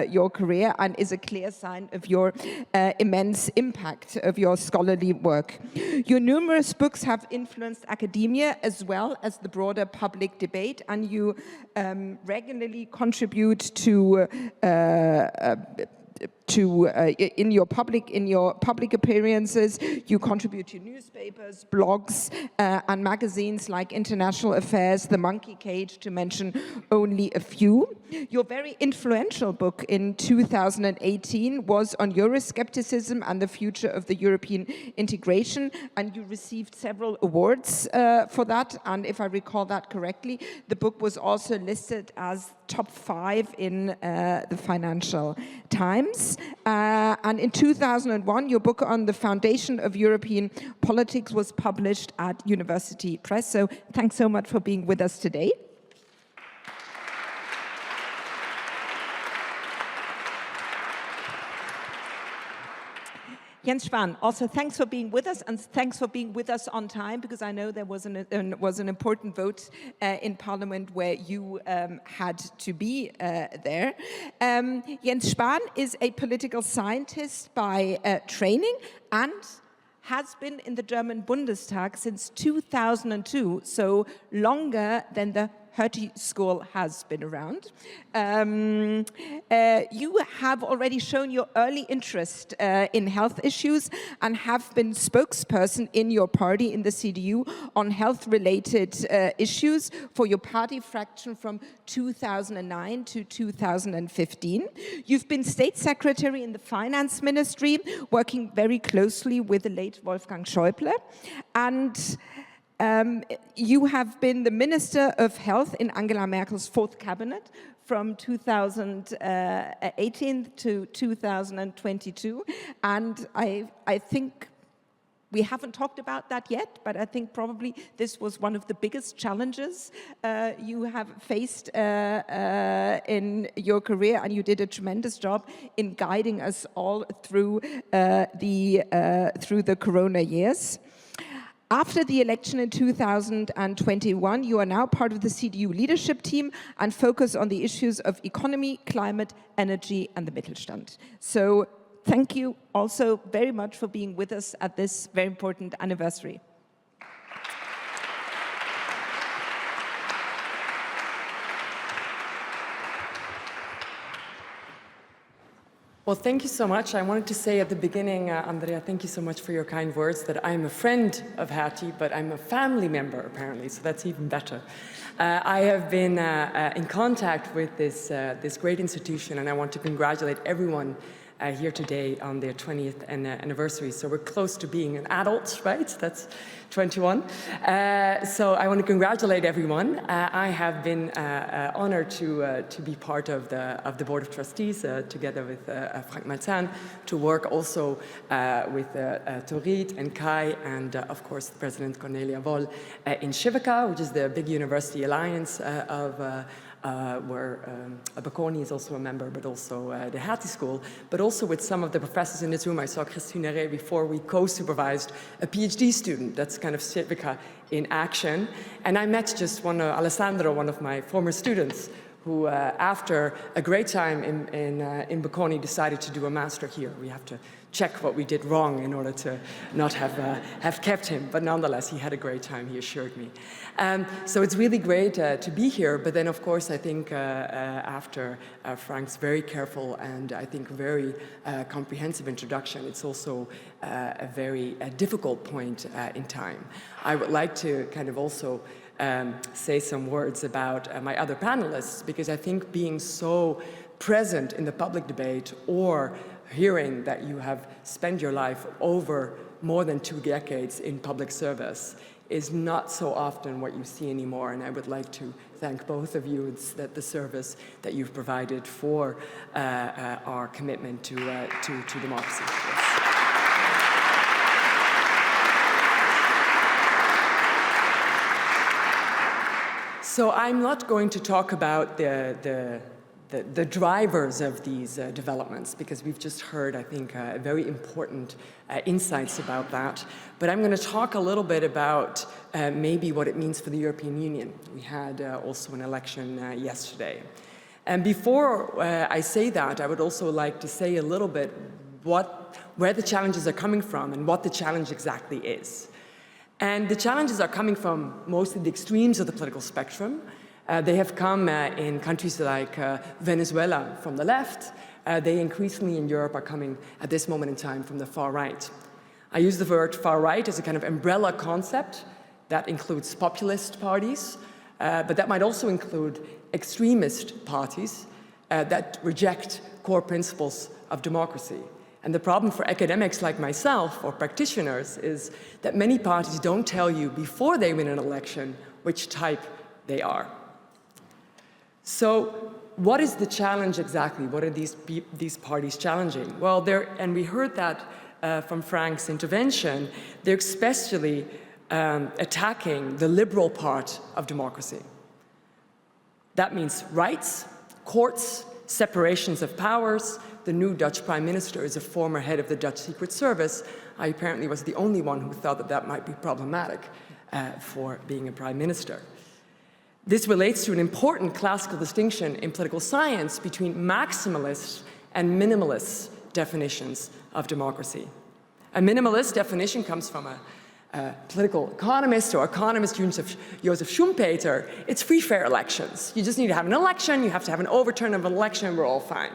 your career, and is a clear sign of your immense impact of your scholarly work. Your numerous books have influenced academia as well as the broader public debate, and you regularly contribute to in your public appearances. You contribute to newspapers, blogs, and magazines like International Affairs, The Monkey Cage, to mention only a few. Your very influential book in 2018 was on Euroscepticism and the future of the European integration, and you received several awards for that. And if I recall that correctly, the book was also listed as top 5 in the Financial Times. And in 2001, your book on the foundation of European politics was published at University Press. So thanks so much for being with us today. Jens Spahn, also thanks for being with us, and thanks for being with us on time, because I know there was an important vote in Parliament where you had to be there. Jens Spahn is a political scientist by training and has been in the German Bundestag since 2002, so longer than the Hertie School has been around. You have already shown your early interest in health issues and have been spokesperson in your party, in the CDU, on health-related issues for your party fraction from 2009 to 2015. You've been state secretary in the finance ministry, working very closely with the late Wolfgang Schäuble, and you have been the Minister of Health in Angela Merkel's 4th cabinet from 2018 to 2022. And I think we haven't talked about that yet, but I think probably this was one of the biggest challenges you have faced in your career, and you did a tremendous job in guiding us all through the Corona years. After the election in 2021, you are now part of the CDU leadership team and focus on the issues of economy, climate, energy, and the Mittelstand. So thank you also very much for being with us at this very important anniversary. Well, thank you so much. I wanted to say at the beginning, Andrea, thank you so much for your kind words, that I'm a friend of Hertie, but I'm a family member, apparently, so that's even better. I have been in contact with this great institution, and I want to congratulate everyone here today on their 20th anniversary. So we're close to being an adult, right? That's 21. So I want to congratulate everyone. I have been honored to be part of the Board of Trustees together with Frank Martin, to work also with Torit and Kai and of course the President Cornelia Woll in Schavan, which is the big university alliance where Bocconi is also a member, but also the Hertie School, but also with some of the professors in this room. I saw Christine Ray before. We co-supervised a PhD student. That's kind of Civica in action. And I met just Alessandro, one of my former students, who after a great time in Bocconi decided to do a master here. We have to check what we did wrong in order to not have kept him, but nonetheless he had a great time, he assured me. So it's really great to be here, but then of course I think after Frank's very careful and I think very comprehensive introduction, it's also a very difficult point in time. I would like to kind of also say some words about my other panelists, because I think being so present in the public debate or hearing that you have spent your life over more than 2 decades in public service is not so often what you see anymore. And I would like to thank both of you that the service that you've provided for our commitment to democracy. Yes. So I'm not going to talk about the drivers of these developments, because we've just heard, I think, very important insights about that. But I'm going to talk a little bit about maybe what it means for the European Union. We had also an election yesterday. And before I say that, I would also like to say a little bit where the challenges are coming from and what the challenge exactly is. And the challenges are coming from mostly the extremes of the political spectrum. They have come in countries like Venezuela from the left. They increasingly in Europe are coming at this moment in time from the far right. I use the word far right as a kind of umbrella concept that includes populist parties, but that might also include extremist parties that reject core principles of democracy. And the problem for academics like myself or practitioners is that many parties don't tell you before they win an election which type they are. So what is the challenge exactly? What are these parties challenging? Well, and we heard that from Frank's intervention, they're especially attacking the liberal part of democracy. That means rights, courts, separations of powers. The new Dutch Prime Minister is a former head of the Dutch Secret Service. I apparently was the only one who thought that that might be problematic for being a Prime Minister. This relates to an important classical distinction in political science between maximalist and minimalist definitions of democracy. A minimalist definition comes from a political economist or economist Joseph Schumpeter. It's free, fair elections. You just need to have an election, you have to have an overturn of an election, and we're all fine.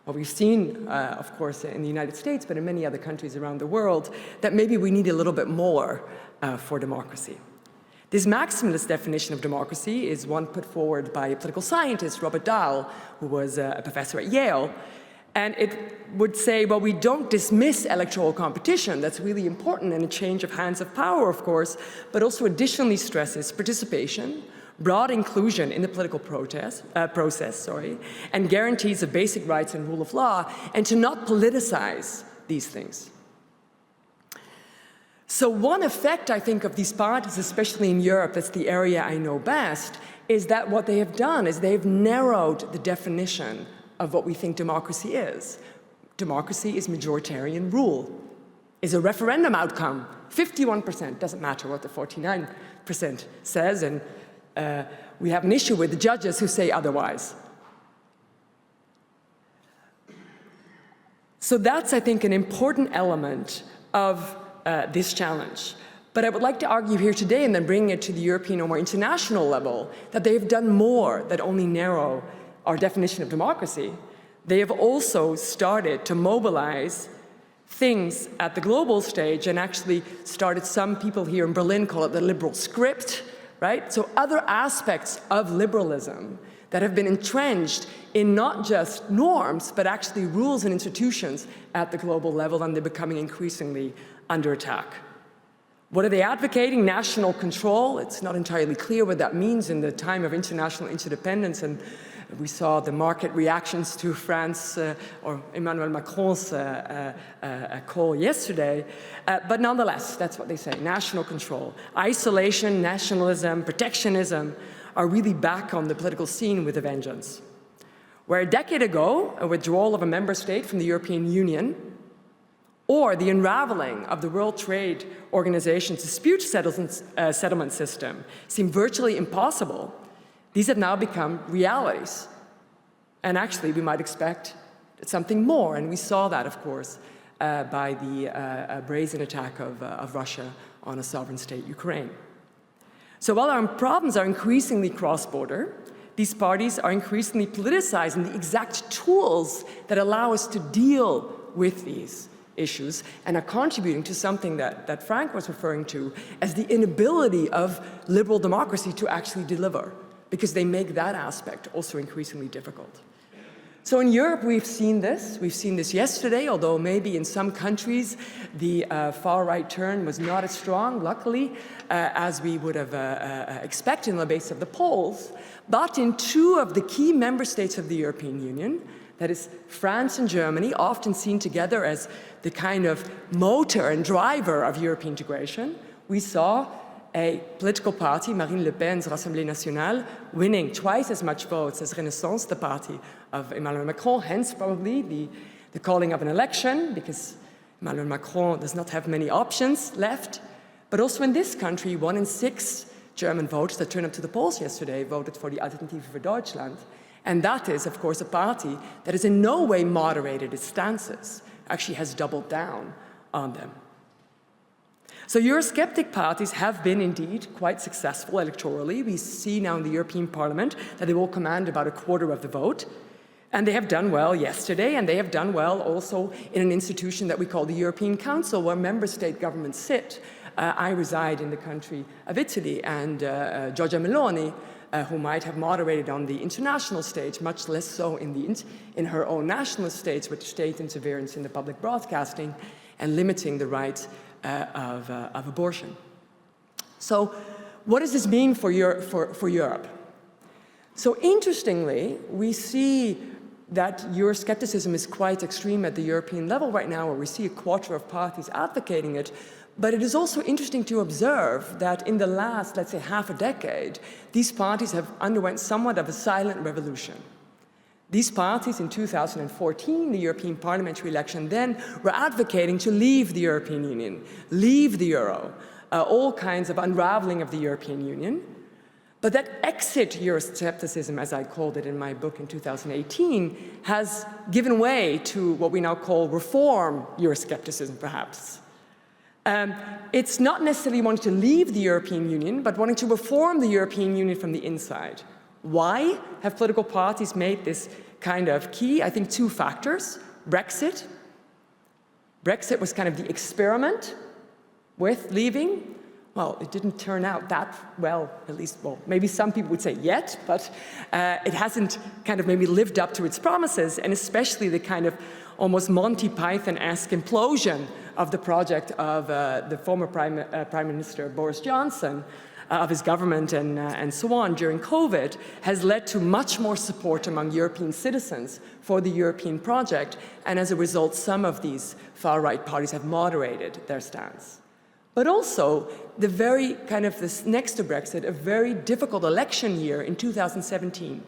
Well, we've seen, of course, in the United States, but in many other countries around the world, that maybe we need a little bit more for democracy. This maximalist definition of democracy is one put forward by a political scientist, Robert Dahl, who was a professor at Yale. And it would say, well, we don't dismiss electoral competition. That's really important in a change of hands of power, of course, but also additionally stresses participation, broad inclusion in the political process, and guarantees of basic rights and rule of law, and to not politicize these things. So one effect, I think, of these parties, especially in Europe, that's the area I know best, is that what they have done is they've narrowed the definition of what we think democracy is. Democracy is majoritarian rule. is a referendum outcome. 51%, doesn't matter what the 49% says, and we have an issue with the judges who say otherwise. So that's, I think, an important element of this challenge. But I would like to argue here today, and then bring it to the European or more international level, that they have done more than only narrow our definition of democracy. They have also started to mobilize things at the global stage, and actually started, some people here in Berlin call it the liberal script, right? So other aspects of liberalism that have been entrenched in not just norms, but actually rules and institutions at the global level, and they're becoming increasingly under attack. What are they advocating? National control. It's not entirely clear what that means in the time of international interdependence, and we saw the market reactions to France or Emmanuel Macron's call yesterday. But nonetheless, that's what they say, national control. Isolation, nationalism, protectionism are really back on the political scene with a vengeance. Where a decade ago, a withdrawal of a member state from the European Union, or the unraveling of the World Trade Organization's dispute settlement system seemed virtually impossible, these have now become realities. And actually, we might expect something more, and we saw that, of course, by the brazen attack of Russia on a sovereign state, Ukraine. So while our problems are increasingly cross-border, these parties are increasingly politicizing the exact tools that allow us to deal with these issues, and are contributing to something that Frank was referring to as the inability of liberal democracy to actually deliver, because they make that aspect also increasingly difficult. So in Europe, we've seen this. We've seen this yesterday, although maybe in some countries the far-right turn was not as strong, luckily, as we would have expected on the basis of the polls. But in two of the key member states of the European Union, that is France and Germany, often seen together as the kind of motor and driver of European integration, we saw a political party, Marine Le Pen's Rassemblement National, winning twice as much votes as Renaissance, the party of Emmanuel Macron, hence probably the calling of an election, because Emmanuel Macron does not have many options left. But also in this country, 1 in 6 German voters that turned up to the polls yesterday voted for the Alternative für Deutschland. And that is, of course, a party that has in no way moderated its stances, actually has doubled down on them. So Eurosceptic parties have been indeed quite successful electorally. We see now in the European Parliament that they will command about a quarter of the vote. And they have done well yesterday, and they have done well also in an institution that we call the European Council, where member state governments sit. I reside in the country of Italy, and Giorgia Meloni, who might have moderated on the international stage, much less so in her own national states, with state interference in the public broadcasting and limiting the right of abortion. So what does this mean for Europe? So interestingly, we see that Euroscepticism is quite extreme at the European level right now, where we see a quarter of parties advocating it. But it is also interesting to observe that in the last, let's say, half a decade, these parties have underwent somewhat of a silent revolution. These parties in 2014, the European parliamentary election, then were advocating to leave the European Union, leave the euro, all kinds of unraveling of the European Union. But that exit Euroscepticism, as I called it in my book in 2018, has given way to what we now call reform Euroscepticism, perhaps. It's not necessarily wanting to leave the European Union, but wanting to reform the European Union from the inside. Why have political parties made this kind of key? I think 2 factors. Brexit. Brexit was kind of the experiment with leaving. Well, it didn't turn out that well, at least, well, maybe some people would say yet, but it hasn't kind of maybe lived up to its promises, and especially the kind of almost Monty Python-esque implosion of the project of the former Prime Minister Boris Johnson, of his government and so on during COVID, has led to much more support among European citizens for the European project, and as a result, some of these far-right parties have moderated their stance. But also, the very kind of this next to Brexit, a very difficult election year in 2017,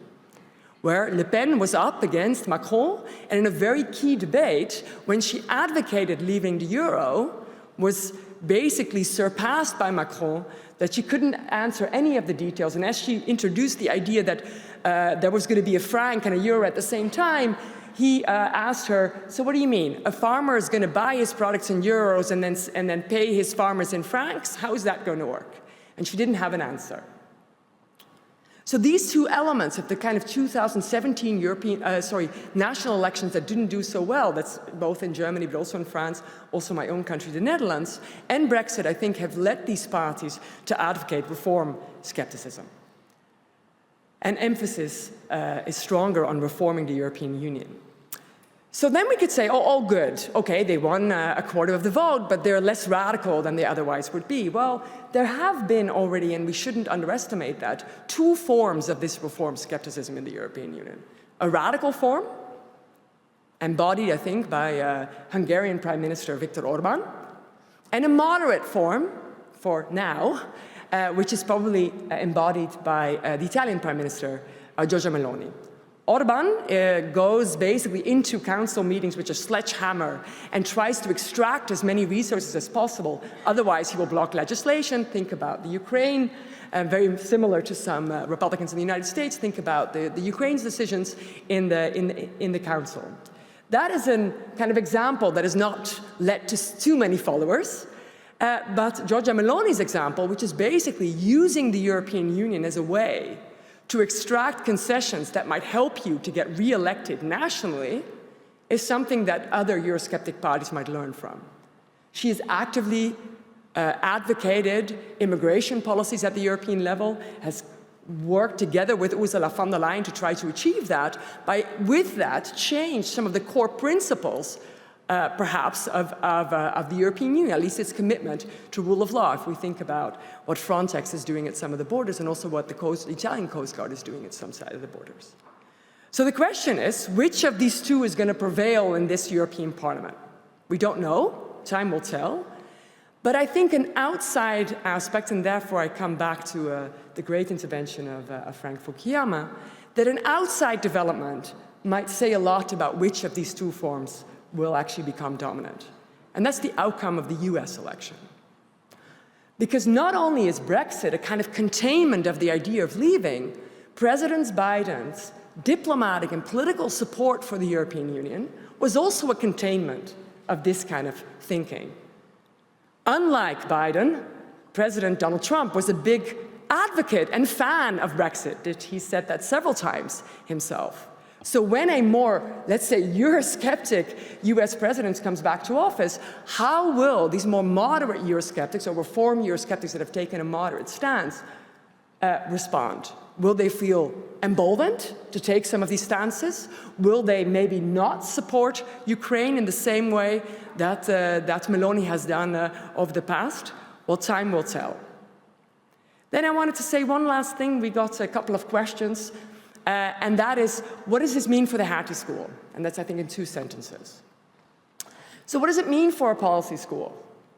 where Le Pen was up against Macron, and in a very key debate, when she advocated leaving the euro, was basically surpassed by Macron, that she couldn't answer any of the details. And as she introduced the idea that there was going to be a franc and a euro at the same time, he asked her, so what do you mean? A farmer is going to buy his products in euros and then pay his farmers in francs? How is that going to work? And she didn't have an answer. So these two elements of the kind of 2017 national elections that didn't do so well, that's both in Germany but also in France, also my own country, the Netherlands, and Brexit, I think, have led these parties to advocate reform skepticism. And emphasis is stronger on reforming the European Union. So then we could say, oh, all good. Okay, they won a quarter of the vote, but they're less radical than they otherwise would be. Well, there have been already, and we shouldn't underestimate that, two forms of this reform skepticism in the European Union. A radical form, embodied, I think, by Hungarian Prime Minister Viktor Orban, and a moderate form, for now, which is probably embodied by the Italian Prime Minister, Giorgia Meloni. Orban goes basically into council meetings with a sledgehammer and tries to extract as many resources as possible. Otherwise, he will block legislation. Think about the Ukraine, very similar to some Republicans in the United States. Think about the Ukraine's decisions in the council. That is a kind of example that has not led to too many followers. But Giorgia Meloni's example, which is basically using the European Union as a way to extract concessions that might help you to get re-elected nationally, is something that other Eurosceptic parties might learn from. She has actively advocated immigration policies at the European level, has worked together with Ursula von der Leyen to try to achieve that, with that, change some of the core principles perhaps of the European Union, at least its commitment to rule of law, if we think about what Frontex is doing at some of the borders and also what the Italian Coast Guard is doing at some side of the borders. So the question is, which of these two is going to prevail in this European Parliament? We don't know, time will tell, but I think an outside aspect, and therefore I come back to the great intervention of Frank Fukuyama, that an outside development might say a lot about which of these two forms will actually become dominant. And that's the outcome of the US election. Because not only is Brexit a kind of containment of the idea of leaving, President Biden's diplomatic and political support for the European Union was also a containment of this kind of thinking. Unlike Biden, President Donald Trump was a big advocate and fan of Brexit. He said that several times himself. So when a more, let's say, Eurosceptic US president comes back to office, how will these more moderate Eurosceptics or reform Eurosceptics that have taken a moderate stance respond? Will they feel emboldened to take some of these stances? Will they maybe not support Ukraine in the same way that Meloni has done over the past? Well, time will tell. Then I wanted to say one last thing. We got a couple of questions. And that is, what does this mean for the Hertie School? And that's, I think, in 2 sentences. So what does it mean for a policy school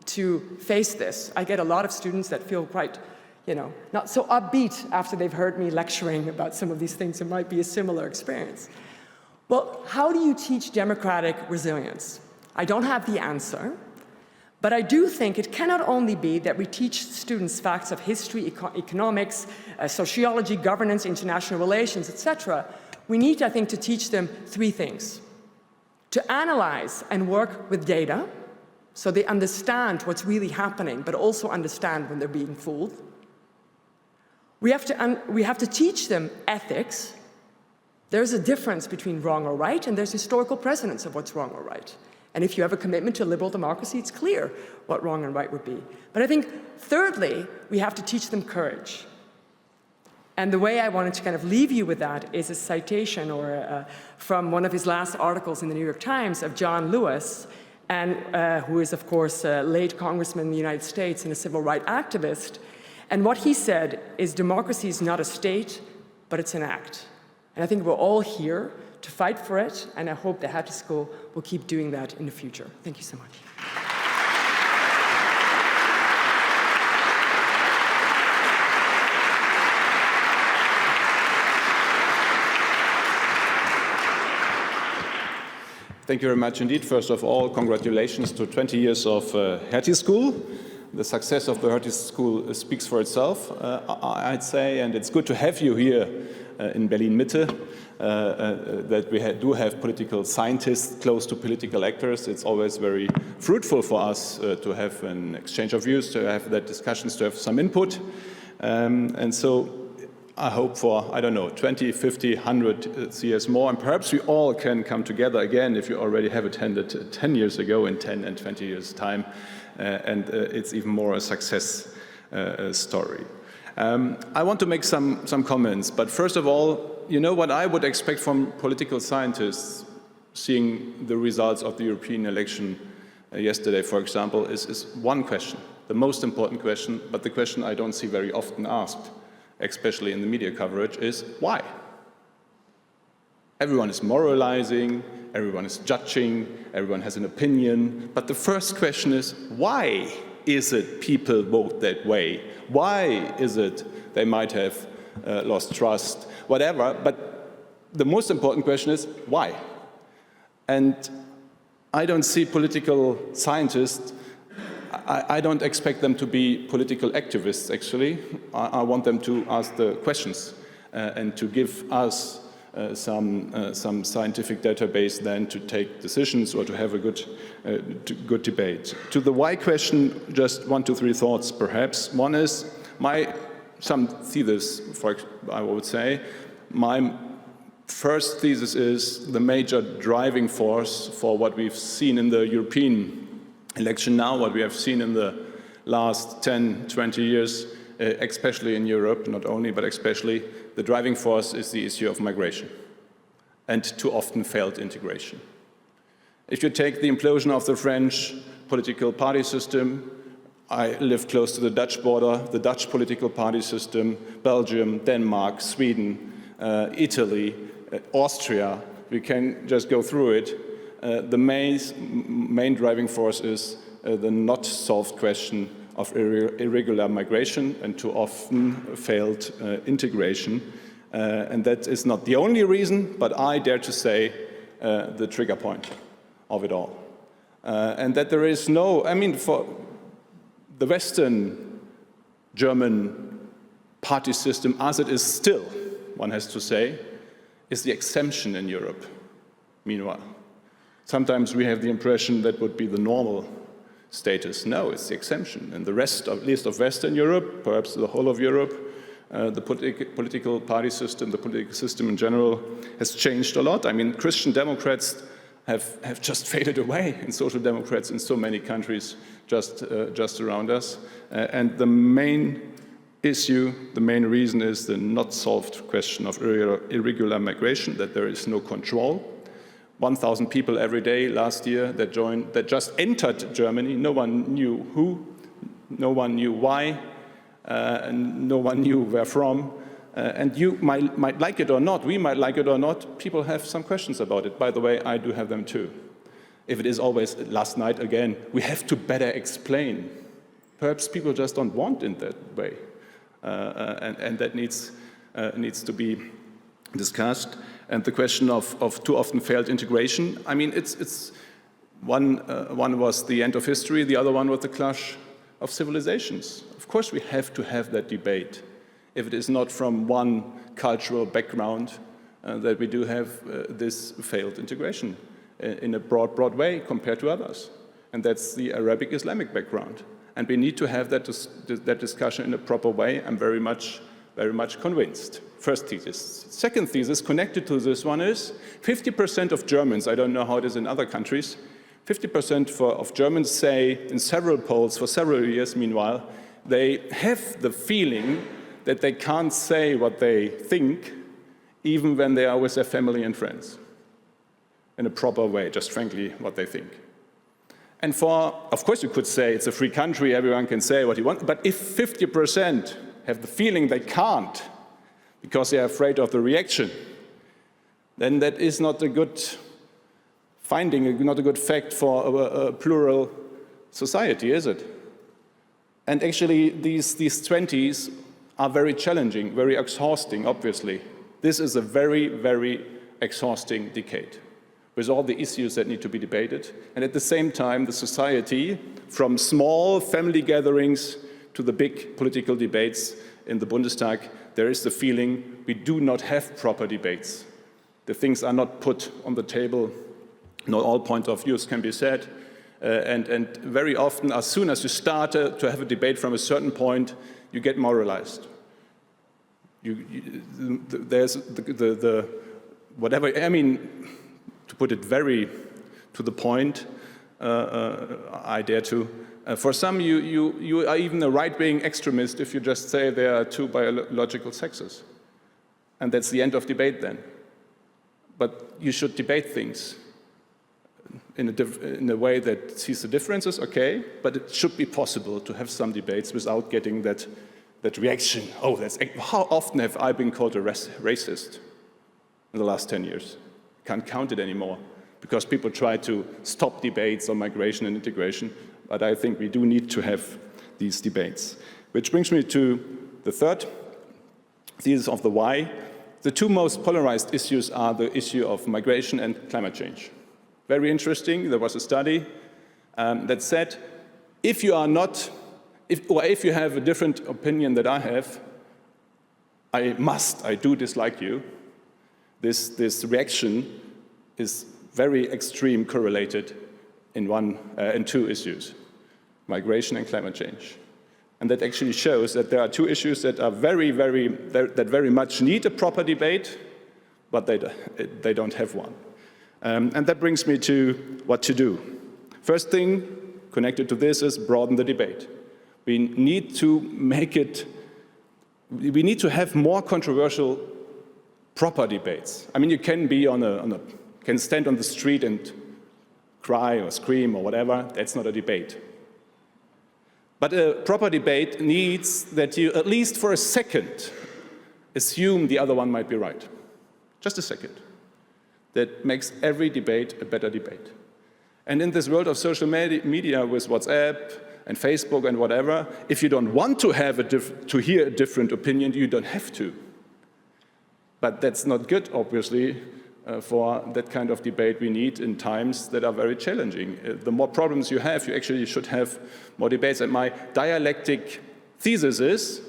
to face this? I get a lot of students that feel quite, not so upbeat after they've heard me lecturing about some of these things. It might be a similar experience. Well, how do you teach democratic resilience? I don't have the answer. But I do think it cannot only be that we teach students facts of history, economics, sociology, governance, international relations, etc. We need, I think, to teach them 3 things. To analyze and work with data, so they understand what's really happening, but also understand when they're being fooled. We have to teach them ethics. There's a difference between wrong or right, and there's historical precedence of what's wrong or right. And if you have a commitment to liberal democracy, it's clear what wrong and right would be. But I think, thirdly, we have to teach them courage. And the way I wanted to kind of leave you with that is a citation from one of his last articles in the New York Times of John Lewis, and who is, of course, a late congressman in the United States and a civil rights activist. And what he said is, democracy is not a state, but it's an act. And I think we're all here to fight for it, and I hope the Hertie School will keep doing that in the future. Thank you so much. Thank you very much indeed. First of all, congratulations to 20 years of Hertie School. The success of the Hertie School speaks for itself, I'd say, and it's good to have you here in Berlin-Mitte, that we do have political scientists close to political actors. It's always very fruitful for us to have an exchange of views, to have that discussions, to have some input. And so I hope for, I don't know, 20, 50, 100 years more, and perhaps we all can come together again if you already have attended 10 years ago in 10 and 20 years' time, and it's even more a success story. I want to make some comments, but first of all, you know what I would expect from political scientists seeing the results of the European election yesterday, for example, is one question, the most important question, but the question I don't see very often asked, especially in the media coverage, is why? Everyone is moralizing, everyone is judging, everyone has an opinion, but the first question is, why is it people vote that way? Why is it they might have lost trust, whatever, but the most important question is, why? And I don't see political scientists, I don't expect them to be political activists, actually. I want them to ask the questions and to give us some scientific database then to take decisions or to have a good debate. To the why question, just 1, 2, 3 thoughts perhaps. One is some thesis, I would say. My first thesis is the major driving force for what we've seen in the European election now, what we have seen in the last 10, 20 years, especially in Europe, not only, but especially, the driving force is the issue of migration and too often failed integration. If you take the implosion of the French political party system, I live close to the Dutch border, the Dutch political party system, Belgium, Denmark, Sweden, Italy, Austria, we can just go through it. The main driving force is the not solved question of irregular migration and too often failed integration. And that is not the only reason, but I dare to say the trigger point of it all. And that there is no, I mean, for the Western German party system, as it is still, one has to say, is the exemption in Europe, meanwhile. Sometimes we have the impression that would be the normal status. No, it's the exemption. And the rest, at least of Western Europe, perhaps the whole of Europe, the political party system, the political system in general, has changed a lot. I mean, Christian Democrats have just faded away, and social democrats in so many countries just around us. And the main issue, the main reason is the not solved question of irregular migration, that there is no control. 1,000 people every day last year that just entered Germany. No one knew who, no one knew why, and no one knew where from. And you might like it or not, we might like it or not, people have some questions about it. By the way, I do have them too. If it is always, last night again, we have to better explain. Perhaps people just don't want it that way. And that needs to be discussed. And the question of too often failed integration, I mean, it's one was the end of history, the other one was the clash of civilizations. Of course we have to have that debate. If it is not from one cultural background that we do have this failed integration in a broad way compared to others. And that's the Arabic Islamic background. And we need to have that discussion in a proper way. I'm very much convinced. First thesis. Second thesis connected to this one is 50% of Germans, I don't know how it is in other countries, 50% of Germans say in several polls for several years, meanwhile, they have the feeling that they can't say what they think even when they are with their family and friends in a proper way, just frankly what they think. And of course you could say it's a free country, everyone can say what he wants, but if 50% have the feeling they can't because they are afraid of the reaction, then that is not a good finding, not a good fact for a plural society, is it? And actually these 20s are very challenging, very exhausting, obviously. This is a very, very exhausting decade. with all the issues that need to be debated. And at the same time, the society, from small family gatherings to the big political debates in the Bundestag, there is the feeling we do not have proper debates. The things are not put on the table, not all points of views can be said, and very often, as soon as you start to have a debate from a certain point, you get moralized. There's the whatever, I mean, to put it very to the point, I dare to, for some you are even a right-wing extremist if you just say there are two biological sexes. And that's the end of debate then. But you should debate things in a way that sees the differences, okay, but it should be possible to have some debates without getting that reaction. Oh, how often have I been called a racist in the last 10 years? Can't count it anymore, because people try to stop debates on migration and integration, but I think we do need to have these debates. Which brings me to the third thesis of the why. The two most polarized issues are the issue of migration and climate change. Very interesting, there was a study that said, if you are not, if you have a different opinion that I have, I do dislike you. This reaction is very extreme correlated in two issues, migration and climate change. And that actually shows that there are two issues that are very much need a proper debate, but they don't have one. And that brings me to what to do. First thing connected to this is broaden the debate. We need to have more controversial, proper debates. I mean, you can be can stand on the street and cry or scream or whatever. That's not a debate. But a proper debate needs that you, at least for a second, assume the other one might be right. Just a second. That makes every debate a better debate. And in this world of social media with WhatsApp and Facebook and whatever, if you don't want to hear a different opinion, you don't have to. But that's not good, obviously, for that kind of debate we need in times that are very challenging. The more problems you have, you actually should have more debates. And my dialectic thesis is,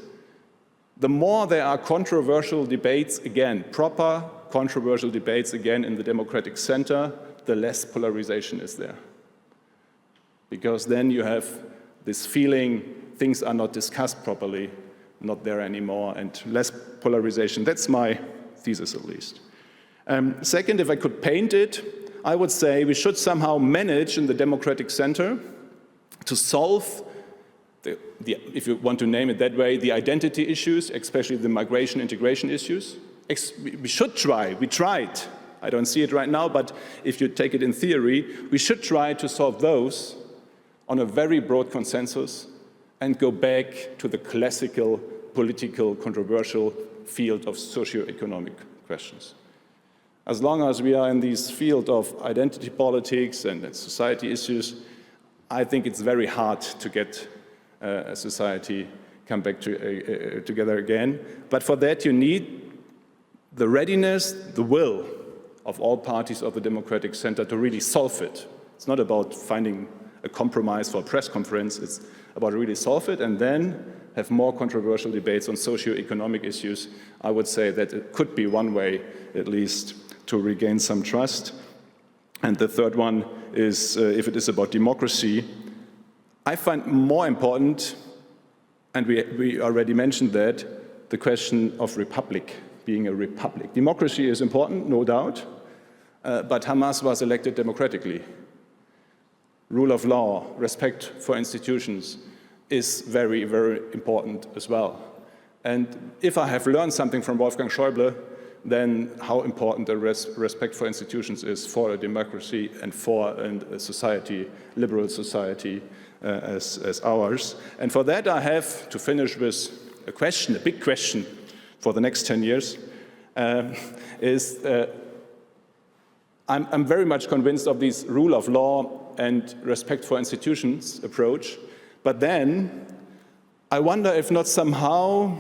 the more there are controversial debates again, proper controversial debates again in the democratic center, the less polarization is there. Because then you have this feeling things are not discussed properly, not there anymore, and less polarization. That's my thesis, at least. Second, if I could paint it, I would say we should somehow manage in the democratic center to solve, if you want to name it that way, the identity issues, especially the migration integration issues. We should try, we tried. I don't see it right now, but if you take it in theory, we should try to solve those on a very broad consensus and go back to the classical political controversial field of socio-economic questions. As long as we are in this field of identity politics and society issues, I think it's very hard to get a society come back together again. But for that you need the readiness, the will of all parties of the democratic center to really solve it. It's not about finding a compromise for a press conference, it's about really solve it and then have more controversial debates on socio-economic issues. I would say that it could be one way, at least, to regain some trust. And the third one is, if it is about democracy, I find more important, and we already mentioned that, the question of republic, being a republic. Democracy is important, no doubt, but Hamas was elected democratically. Rule of law, respect for institutions is very, very important as well. And if I have learned something from Wolfgang Schäuble, then how important the respect for institutions is for a democracy and for a society, liberal society as ours. And for that I have to finish with a question, a big question for the next 10 years, I'm very much convinced of this rule of law and respect for institutions approach, but then I wonder if not somehow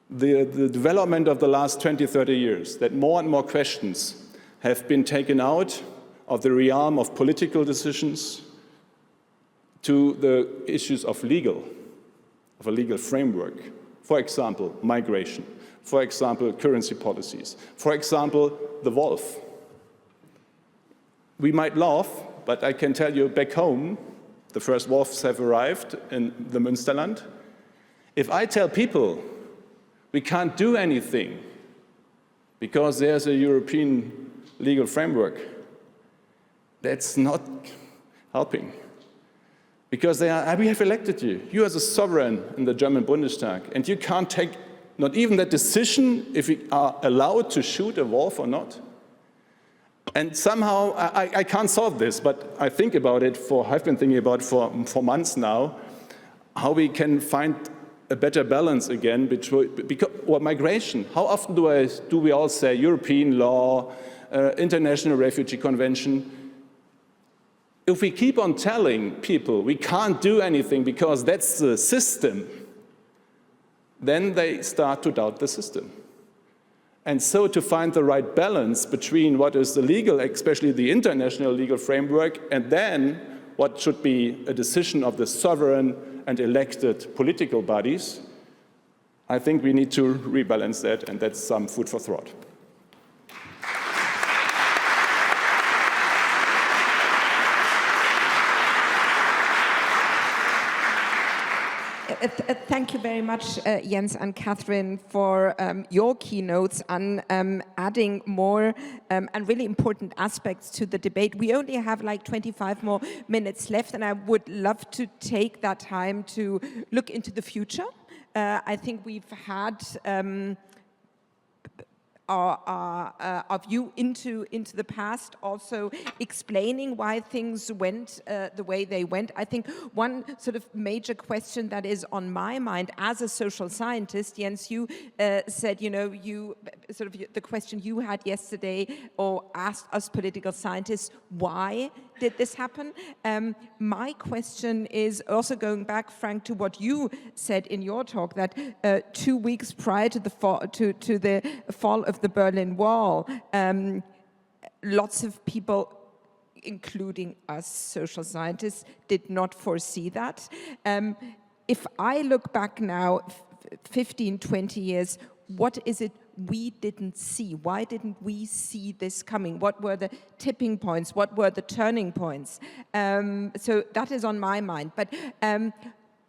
the development of the last 20, 30 years, that more and more questions have been taken out of the realm of political decisions to the issues of a legal framework. For example, migration. For example, currency policies. For example, the wolf. We might laugh, but I can tell you back home, the first wolves have arrived in the Münsterland. If I tell people we can't do anything because there's a European legal framework, that's not helping. Because we have elected you. You as a sovereign in the German Bundestag, and you can't take not even that decision if we are allowed to shoot a wolf or not. And somehow, I can't solve this, but I think about it I've been thinking about it for months now, how we can find a better balance again between migration. How often do we all say European law, International Refugee Convention? If we keep on telling people we can't do anything because that's the system, then they start to doubt the system. And so to find the right balance between what is the legal, especially the international legal framework, and then what should be a decision of the sovereign and elected political bodies, I think we need to rebalance that, and that's some food for thought. Thank you very much, Jens and Catherine, for your keynotes and adding more and really important aspects to the debate. We only have like 25 more minutes left, and I would love to take that time to look into the future. I think we've had our view into the past, also explaining why things went the way they went. I think one sort of major question that is on my mind as a social scientist, Jens, you said, the question you had yesterday or asked us political scientists, why did this happen? My question is also going back, Frank, to what you said in your talk, that 2 weeks prior to the fall of the Berlin Wall, lots of people, including us social scientists, did not foresee that. If I look back now, 15, 20 years, what is it we didn't see? Why didn't we see this coming? What were the tipping points? What were the turning points? So that is on my mind. But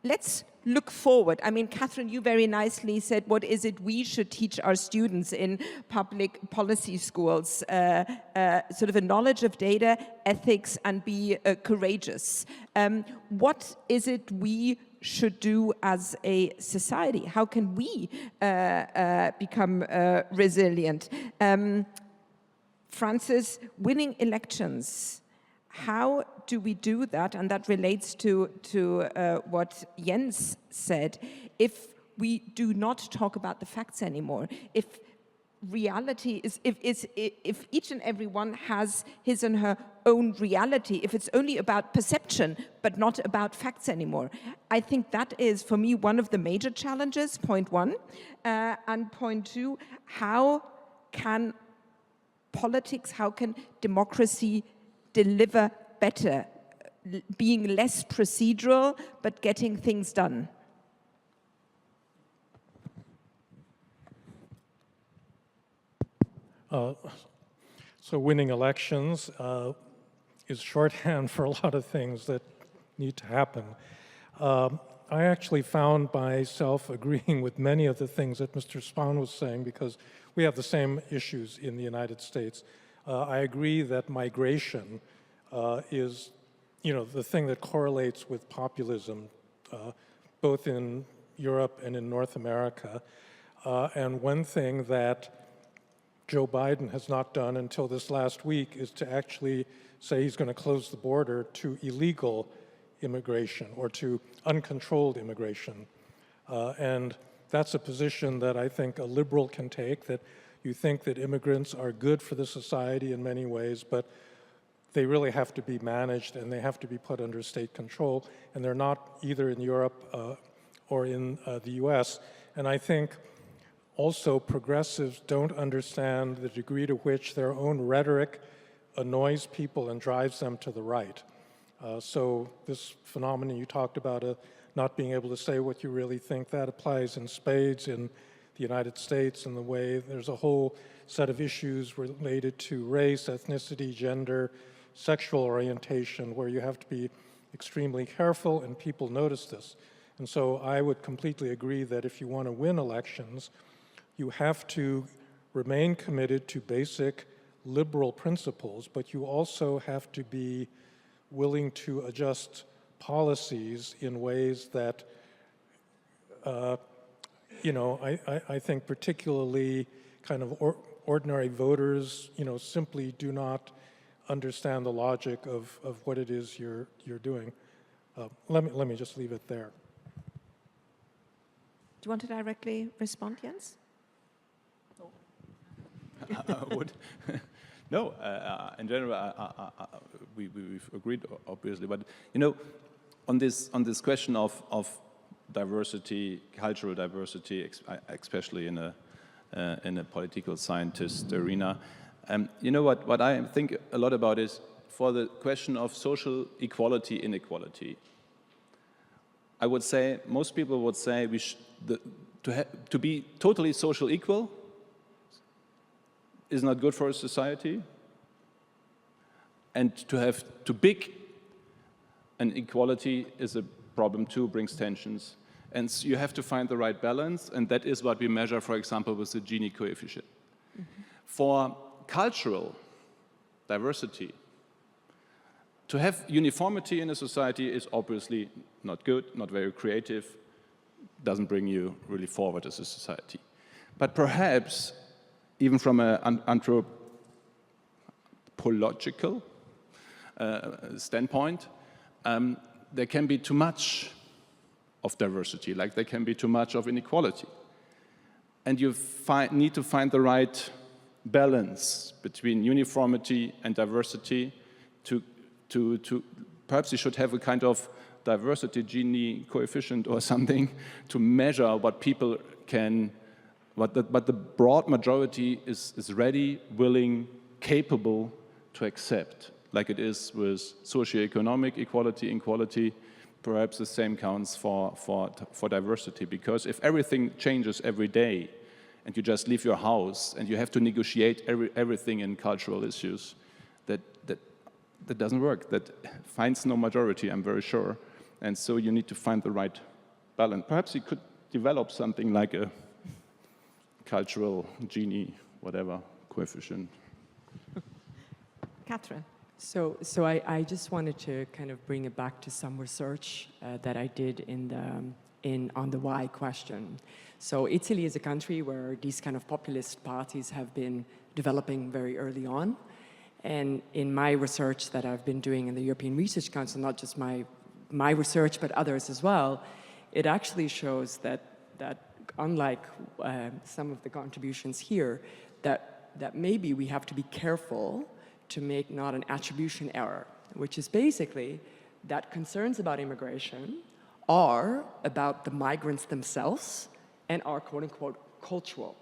let's look forward. I mean, Catherine, you very nicely said, what is it we should teach our students in public policy schools? Sort of a knowledge of data, ethics, and be courageous. What is it we should do as a society? How can we become resilient? Francis, winning elections. How do we do that? And that relates to what Jens said. If we do not talk about the facts anymore, if reality is, if each and every one has his and her own reality, if it's only about perception but not about facts anymore, I think that is, for me, one of the major challenges, point one. And point two, how can politics, how can democracy deliver better, being less procedural but getting things done? So winning elections is shorthand for a lot of things that need to happen. I actually found myself agreeing with many of the things that Mr. Spahn was saying, because we have the same issues in the United States. I agree that migration is, the thing that correlates with populism, both in Europe and in North America. And one thing that Joe Biden has not done until this last week is to actually say he's going to close the border to illegal immigration or to uncontrolled immigration. And that's a position that I think a liberal can take, that you think that immigrants are good for the society in many ways, but they really have to be managed and they have to be put under state control, and they're not either in Europe or in the US. And I think Also, progressives don't understand the degree to which their own rhetoric annoys people and drives them to the right. So this phenomenon you talked about, not being able to say what you really think, that applies in spades in the United States, in the way there's a whole set of issues related to race, ethnicity, gender, sexual orientation, where you have to be extremely careful, and people notice this. And so I would completely agree that if you want to win elections, you have to remain committed to basic liberal principles, but you also have to be willing to adjust policies in ways that, I think particularly kind of ordinary voters, simply do not understand the logic of what it is you're doing. Let me just leave it there. Do you want to directly respond, Jens? I would. No, in general, we've agreed, obviously, but on this question of diversity, cultural diversity, especially in a political scientist arena, what I think a lot about is for the question of social equality, inequality. I would say most people would say to be totally social equal is not good for a society, and to have too big an equality is a problem too, brings tensions. And so you have to find the right balance, and that is what we measure, for example, with the Gini coefficient. Mm-hmm. For cultural diversity, to have uniformity in a society is obviously not good, not very creative, doesn't bring you really forward as a society. But perhaps, even from an anthropological standpoint, there can be too much of diversity, like there can be too much of inequality. And you need to find the right balance between uniformity and diversity to perhaps you should have a kind of diversity Gini coefficient or something to measure what people can, but the broad majority is ready, willing, capable to accept, like it is with socioeconomic equality, inequality. Perhaps the same counts for diversity, because if everything changes every day and you just leave your house and you have to negotiate everything in cultural issues, that doesn't work. That finds no majority, I'm very sure. And so you need to find the right balance. Perhaps you could develop something like a cultural Gini, whatever, coefficient. Catherine. So I just wanted to kind of bring it back to some research that I did on the why question. So Italy is a country where these kind of populist parties have been developing very early on. And in my research that I've been doing in the European Research Council, not just my research, but others as well, it actually shows that unlike some of the contributions here, that maybe we have to be careful to make not an attribution error, which is basically that concerns about immigration are about the migrants themselves and are quote-unquote cultural.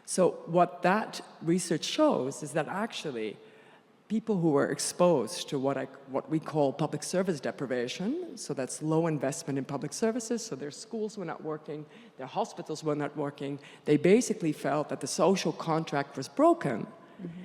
So what that research shows is that actually people who were exposed to what we call public service deprivation, so that's low investment in public services, so their schools were not working, their hospitals were not working, they basically felt that the social contract was broken. Mm-hmm.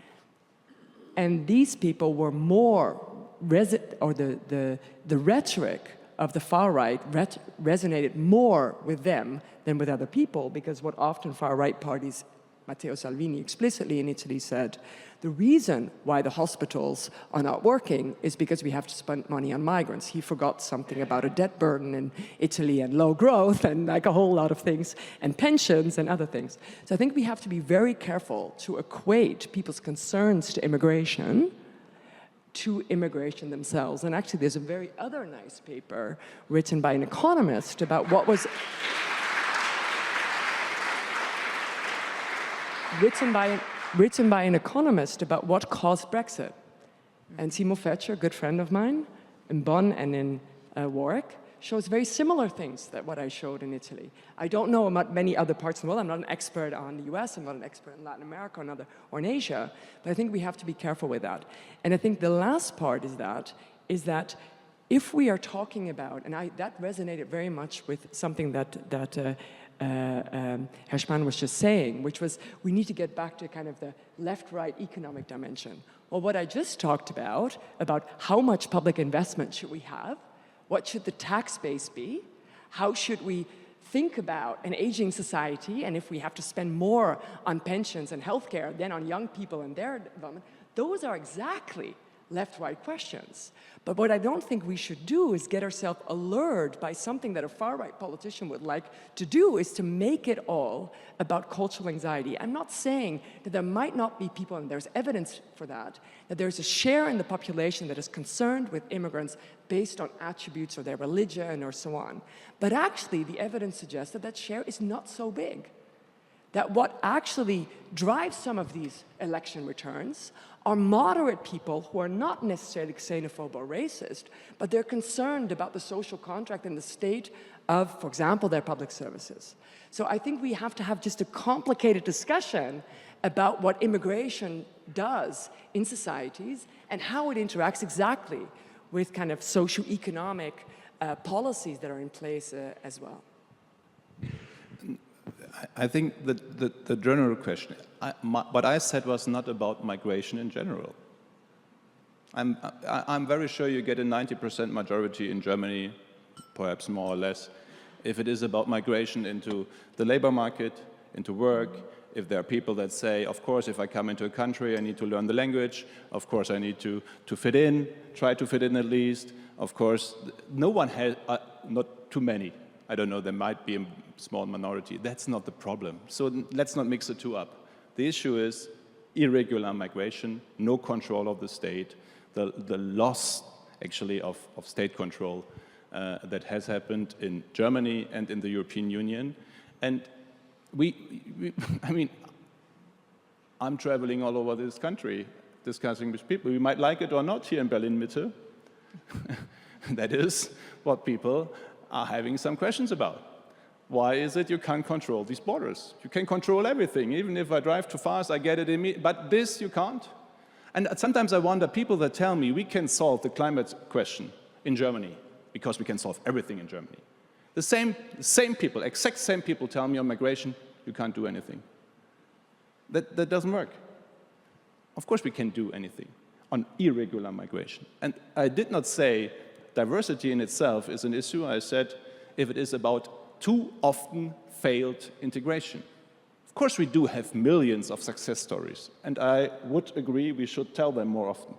And these people were more, the rhetoric of the far right resonated more with them than with other people, because what often far right parties, Matteo Salvini explicitly in Italy said, the reason why the hospitals are not working is because we have to spend money on migrants. He forgot something about a debt burden in Italy and low growth and like a whole lot of things, and pensions and other things. So I think we have to be very careful to equate people's concerns to immigration themselves. And actually there's a very other nice paper written by an economist about what was written by an economist about what caused Brexit. And Simo Fetcher, a good friend of mine, in Bonn and in Warwick, shows very similar things that what I showed in Italy. I don't know about many other parts of the world. I'm not an expert on the US, I'm not an expert in Latin America or in Asia, but I think we have to be careful with that. And I think the last part is that if we are talking about, and that resonated very much with something that Herr Spahn was just saying, which was we need to get back to kind of the left-right economic dimension. Well, what I just talked about how much public investment should we have, what should the tax base be, how should we think about an aging society, and if we have to spend more on pensions and healthcare than on young people and their development, those are exactly left-right questions. But what I don't think we should do is get ourselves allured by something that a far-right politician would like to do, is to make it all about cultural anxiety. I'm not saying that there might not be people, and there's evidence for that there's a share in the population that is concerned with immigrants based on attributes or their religion or so on. But actually, the evidence suggests that that share is not so big. That what actually drives some of these election returns are moderate people who are not necessarily xenophobe or racist, but they're concerned about the social contract and the state of, for example, their public services. So I think we have to have just a complicated discussion about what immigration does in societies and how it interacts exactly with kind of socioeconomic policies that are in place as well. I think that the general question, what I said was not about migration in general. I'm very sure you get a 90% majority in Germany, perhaps more or less, if it is about migration into the labor market, into work, if there are people that say, of course, if I come into a country, I need to learn the language, of course, I need to fit in, try to fit in at least, of course, no one has, not too many. I don't know, there might be a small minority. That's not the problem. So let's not mix the two up. The issue is irregular migration, no control of the state, the loss, actually, of state control that has happened in Germany and in the European Union. And I mean, I'm traveling all over this country, discussing with people. We might like it or not here in Berlin-Mitte. That is what people are having some questions about. Why is it you can't control these borders? You can control everything. Even if I drive too fast, I get it immediately. But this you can't. And sometimes I wonder, people that tell me we can solve the climate question in Germany because we can solve everything in Germany. The same people, exact same people tell me on migration, you can't do anything. That doesn't work. Of course we can do anything on irregular migration. And I did not say diversity in itself is an issue. I said if it is about too often failed integration. Of course we do have millions of success stories, and I would agree we should tell them more often.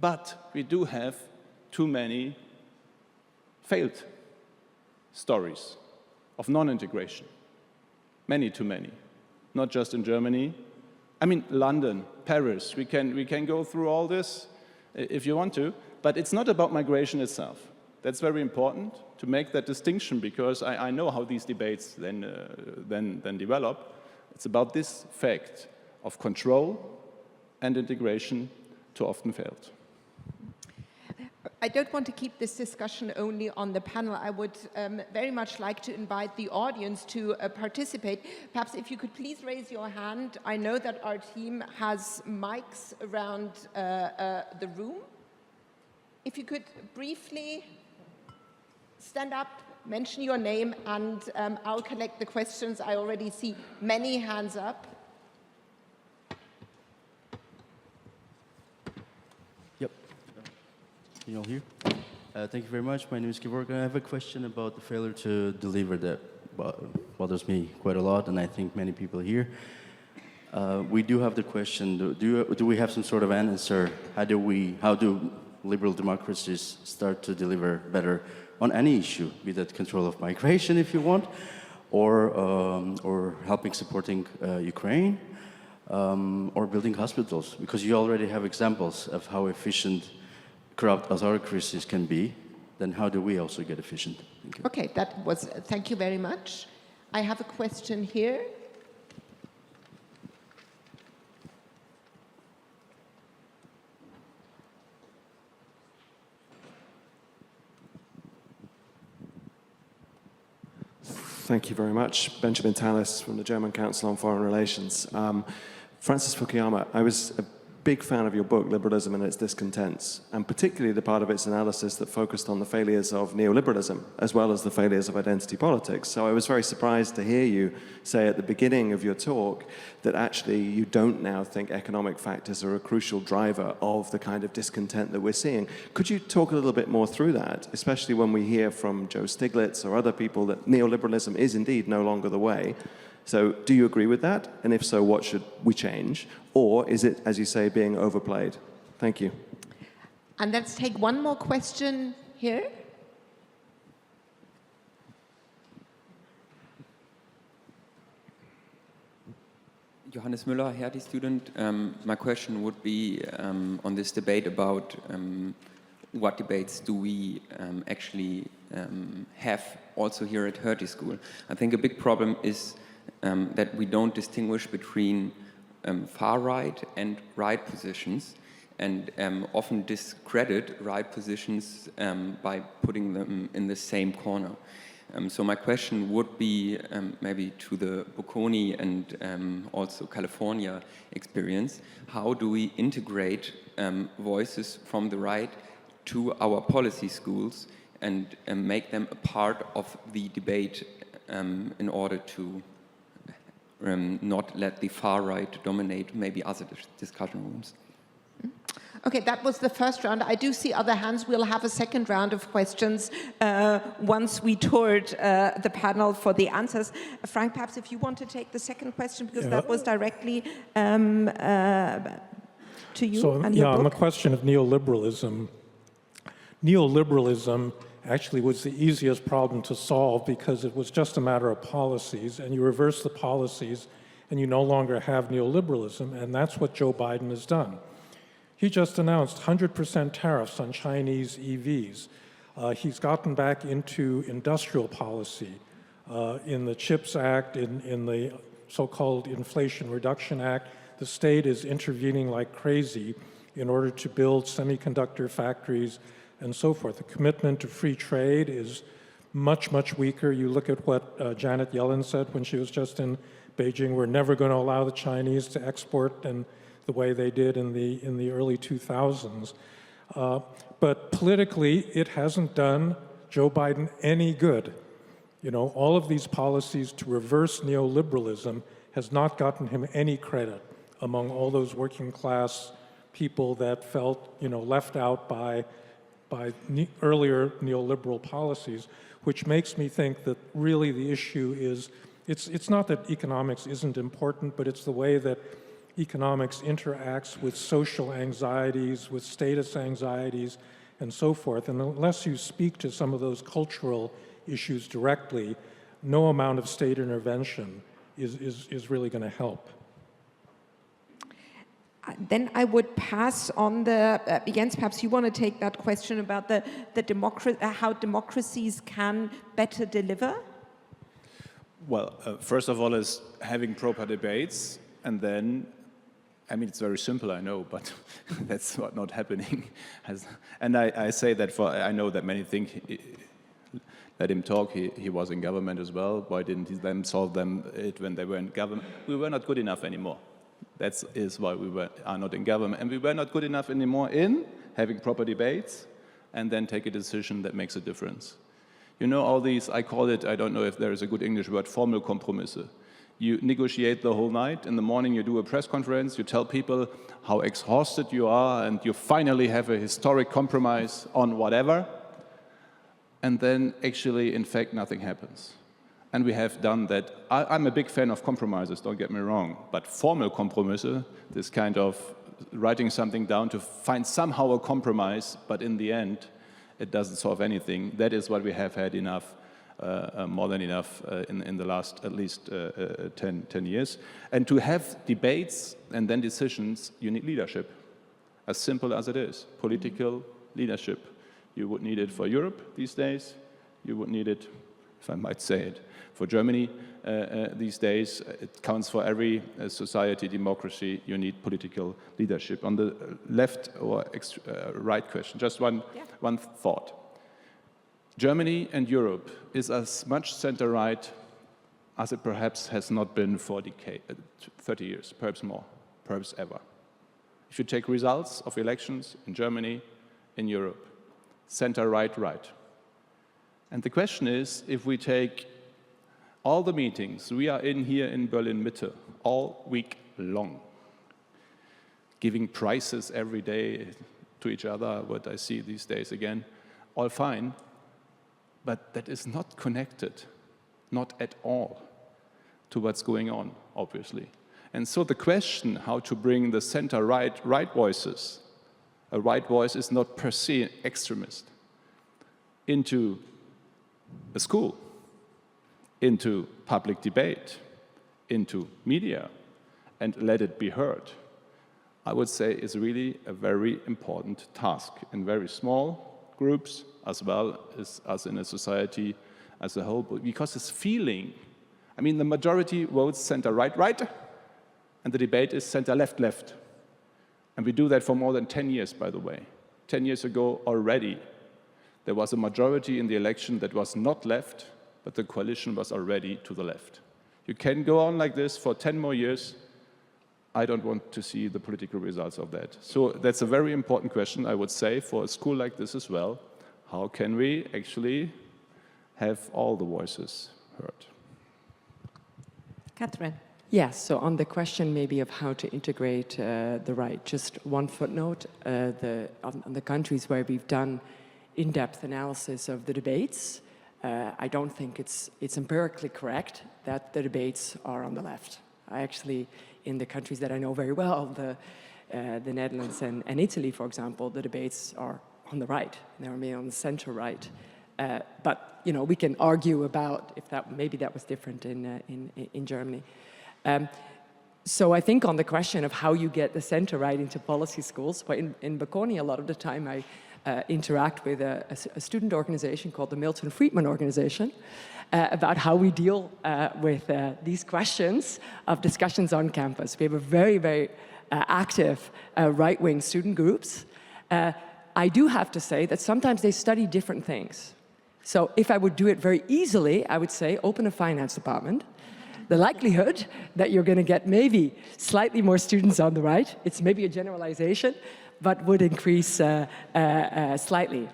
But we do have too many failed stories of non-integration. Many too many. Not just in Germany. I mean, London, Paris, we can go through all this if you want to, but it's not about migration itself. That's very important to make that distinction, because I know how these debates then develop. It's about this fact of control and integration too often failed. I don't want to keep this discussion only on the panel. I would very much like to invite the audience to participate. Perhaps if you could please raise your hand. I know that our team has mics around the room. If you could briefly stand up, mention your name, and I'll collect the questions. I already see many hands up. Yep. Can you all hear? Thank you very much. My name is Gevorg. I have a question about the failure to deliver that bothers me quite a lot, and I think many people here. We do have the question, do we have some sort of answer? How do liberal democracies start to deliver better on any issue, be that control of migration, if you want, or supporting Ukraine, or building hospitals? Because you already have examples of how efficient corrupt autocracies can be. Then how do we also get efficient? Thank you. Okay, thank you very much. I have a question here. Thank you very much. Benjamin Tallis from the German Council on Foreign Relations. Francis Fukuyama, I was a big fan of your book, Liberalism and Its Discontents, and particularly the part of its analysis that focused on the failures of neoliberalism, as well as the failures of identity politics. So I was very surprised to hear you say at the beginning of your talk that actually you don't now think economic factors are a crucial driver of the kind of discontent that we're seeing. Could you talk a little bit more through that, especially when we hear from Joe Stiglitz or other people that neoliberalism is indeed no longer the way? So do you agree with that? And if so, what should we change? Or is it, as you say, being overplayed? Thank you. And let's take one more question here. Johannes Müller, Hertie student. My question would be on this debate about what debates do we actually have also here at Hertie School. I think a big problem is that we don't distinguish between far right and right positions, and often discredit right positions by putting them in the same corner. So my question would be maybe to the Bocconi and also California experience, how do we integrate voices from the right to our policy schools and make them a part of the debate in order to not let the far right dominate maybe other discussion rooms. Okay, that was the first round. I do see other hands. We'll have a second round of questions once we toured the panel for the answers. Frank, perhaps if you want to take the second question, because that was directly to you. So, and your book. on the question of neoliberalism, neoliberalism actually was the easiest problem to solve because it was just a matter of policies, and you reverse the policies and you no longer have neoliberalism, and that's what Joe Biden has done. He just announced 100% tariffs on Chinese EVs. He's gotten back into industrial policy in the CHIPS Act, in the so-called Inflation Reduction Act. The state is intervening like crazy in order to build semiconductor factories and so forth. The commitment to free trade is much, much weaker. You look at what Janet Yellen said when she was just in Beijing. We're never going to allow the Chinese to export in the way they did in the early 2000s. But politically, it hasn't done Joe Biden any good. You know, all of these policies to reverse neoliberalism has not gotten him any credit among all those working class people that felt, you know, left out by earlier neoliberal policies, which makes me think that really the issue is, it's not that economics isn't important, but it's the way that economics interacts with social anxieties, with status anxieties, and so forth. And unless you speak to some of those cultural issues directly, no amount of state intervention is really going to help. Then I would pass on the, Jens, perhaps you want to take that question about how democracies can better deliver? Well, first of all is having proper debates, and then, I mean, it's very simple, I know, but that's not happening. And I say that I know that many think, let him talk, he was in government as well, why didn't he then solve it when they were in government? We were not good enough anymore. That is why we are not in government. And we were not good enough anymore in having proper debates and then take a decision that makes a difference. You know, all these, I call it, I don't know if there is a good English word, formal Kompromisse. You negotiate the whole night. In the morning, you do a press conference. You tell people how exhausted you are, and you finally have a historic compromise on whatever. And then, actually, in fact, nothing happens. And we have done that. I'm a big fan of compromises, don't get me wrong. But formal Kompromisse, this kind of writing something down to find somehow a compromise, but in the end, it doesn't solve anything. That is what we have had enough, more than enough in the last at least 10 years. And to have debates and then decisions, you need leadership. As simple as it is, political leadership. You would need it for Europe these days. You would need it, if I might say it, for Germany these days. It counts for every society, democracy. You need political leadership. On the left or right question, just one thought. Germany and Europe is as much center-right as it perhaps has not been for 30 years, perhaps more, perhaps ever. If you take results of elections in Germany, in Europe, center, right, right. And the question is, if we take all the meetings we are in here in Berlin Mitte all week long, giving prizes every day to each other, what I see these days again, all fine, but that is not connected, not at all, to what's going on, obviously. And so the question how to bring the center-right voices, a right voice is not per se extremist, into a school, into public debate, into media, and let it be heard, I would say is really a very important task in very small groups as well as in a society as a whole, because it's feeling. I mean, the majority votes center-right, right, and the debate is center-left, left. And we do that for more than 10 years, by the way. 10 years ago already, there was a majority in the election that was not left, but the coalition was already to the left. You can go on like this for 10 more years. I don't want to see the political results of that. So that's a very important question, I would say, for a school like this as well. How can we actually have all the voices heard? Catherine. Yes, so on the question maybe of how to integrate the right, just one footnote, on the countries where we've done in-depth analysis of the debates, I don't think it's empirically correct that the debates are on the left. I actually, in the countries that I know very well, the Netherlands and Italy, for example, the debates are on the right. They're maybe on the center right. But you know, we can argue about if maybe that was different in Germany. So I think on the question of how you get the center right into policy schools, well, in Bocconi, a lot of the time I interact with a student organization called the Milton Friedman Organization about how we deal with these questions of discussions on campus. We have a very, very active right-wing student groups. I do have to say that sometimes they study different things. So if I would do it very easily, I would say open a finance department. The likelihood that you're going to get maybe slightly more students on the right, it's maybe a generalization, but would increase slightly.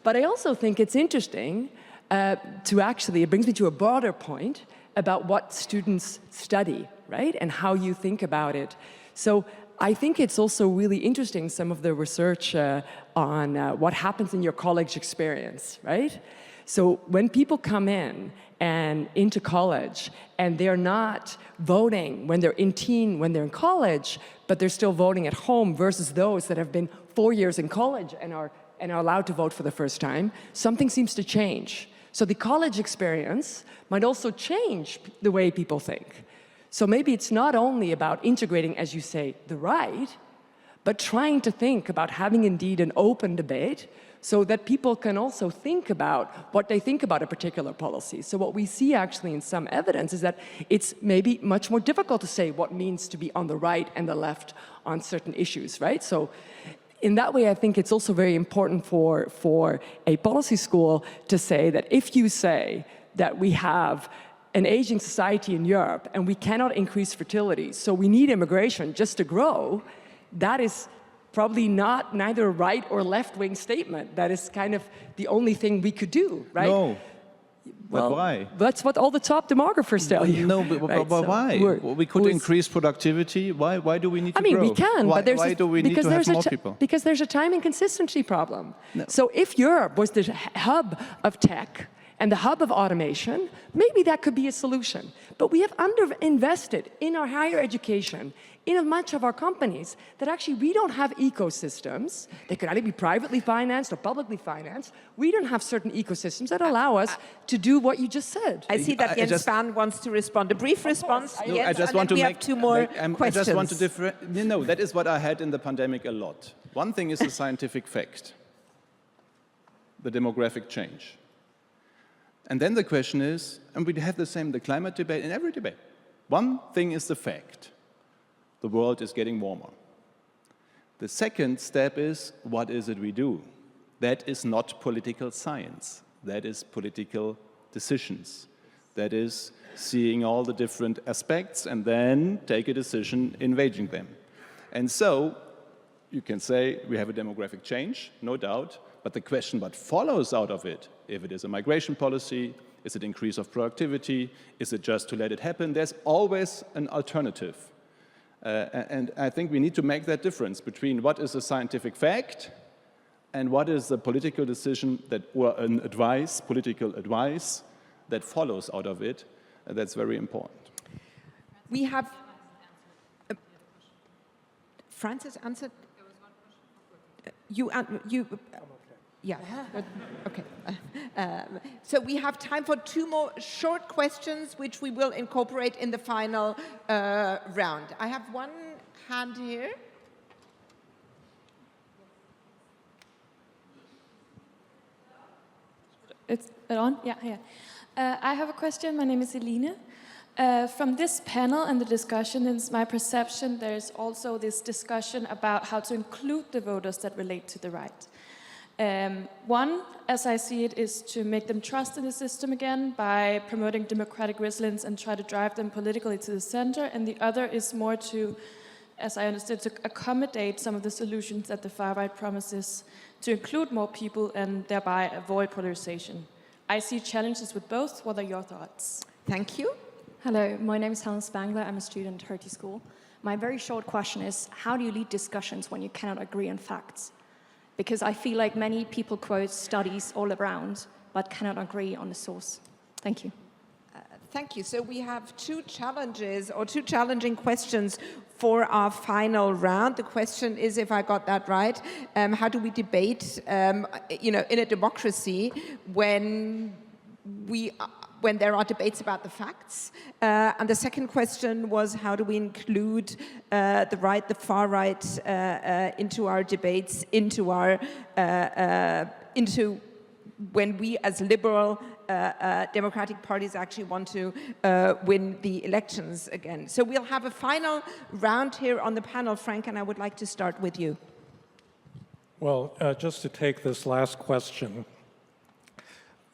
But I also think it's interesting to actually, it brings me to a broader point about what students study, right? And how you think about it. So I think it's also really interesting, some of the research on what happens in your college experience, right? So when people come in and into college and they're not voting when they're when they're in college, but they're still voting at home versus those that have been 4 years in college and are allowed to vote for the first time, something seems to change. So the college experience might also change the way people think. So maybe it's not only about integrating, as you say, the right, but trying to think about having indeed an open debate so that people can also think about what they think about a particular policy. So what we see actually in some evidence is that it's maybe much more difficult to say what means to be on the right and the left on certain issues, right? So in that way, I think it's also very important for a policy school to say that if you say that we have an aging society in Europe and we cannot increase fertility, so we need immigration just to grow, that is probably neither a right or left-wing statement. That is kind of the only thing we could do, right? No. Well, but why? That's what all the top demographers tell you. No, but, right? but why? Well, we could increase productivity. Why do we need to grow? I mean, we can, why, but there's why do we need to have more people? Because there's a time and consistency problem. No. So if Europe was the hub of tech and the hub of automation, maybe that could be a solution. But we have underinvested in our higher education, in much of our companies, that actually we don't have ecosystems. They could either be privately financed or publicly financed. We don't have certain ecosystems that allow us to do what you just said. I see that Jens Spahn wants to respond. A brief response, No, Jens, I just and want then to we make, have two more I questions. just want to differentiate. No, that is what I had in the pandemic a lot. One thing is the scientific fact, the demographic change. And then the question is, and we have the same, the climate debate in every debate. One thing is the fact. The world is getting warmer. The second step is, what is it we do? That is not political science. That is political decisions. That is, seeing all the different aspects and then take a decision in weighing them. And so, you can say we have a demographic change, no doubt, but the question what follows out of it, if it is a migration policy, is it increase of productivity, is it just to let it happen, there's always an alternative. And I think we need to make that difference between what is a scientific fact and what is the political decision that, or an advice, political advice that follows out of it. That's very important. We have... Francis answered? You yeah, okay. So we have time for 2 more short questions, which we will incorporate in the final round. I have one hand here. It's on? Yeah, yeah. I have a question. My name is Eline. From this panel and the discussion, it's my perception there's also this discussion about how to include the voters that relate to the right. One, as I see it, is to make them trust in the system again by promoting democratic resilience and try to drive them politically to the center. And the other is more to, as I understood, to accommodate some of the solutions that the far right promises to include more people and thereby avoid polarization. I see challenges with both. What are your thoughts? Thank you. Hello, my name is Helen Spangler. I'm a student at Hertie School. My very short question is, how do you lead discussions when you cannot agree on facts? Because I feel like many people quote studies all around, but cannot agree on the source. Thank you. Thank you. So we have 2 challenges or 2 challenging questions for our final round. The question is, if I got that right, how do we debate, in a democracy when there are debates about the facts? And the second question was, how do we include the right, the far right, into our debates, into when we as liberal democratic parties actually want to win the elections again. So we'll have a final round here on the panel. Frank, and I would like to start with you. Well, just to take this last question,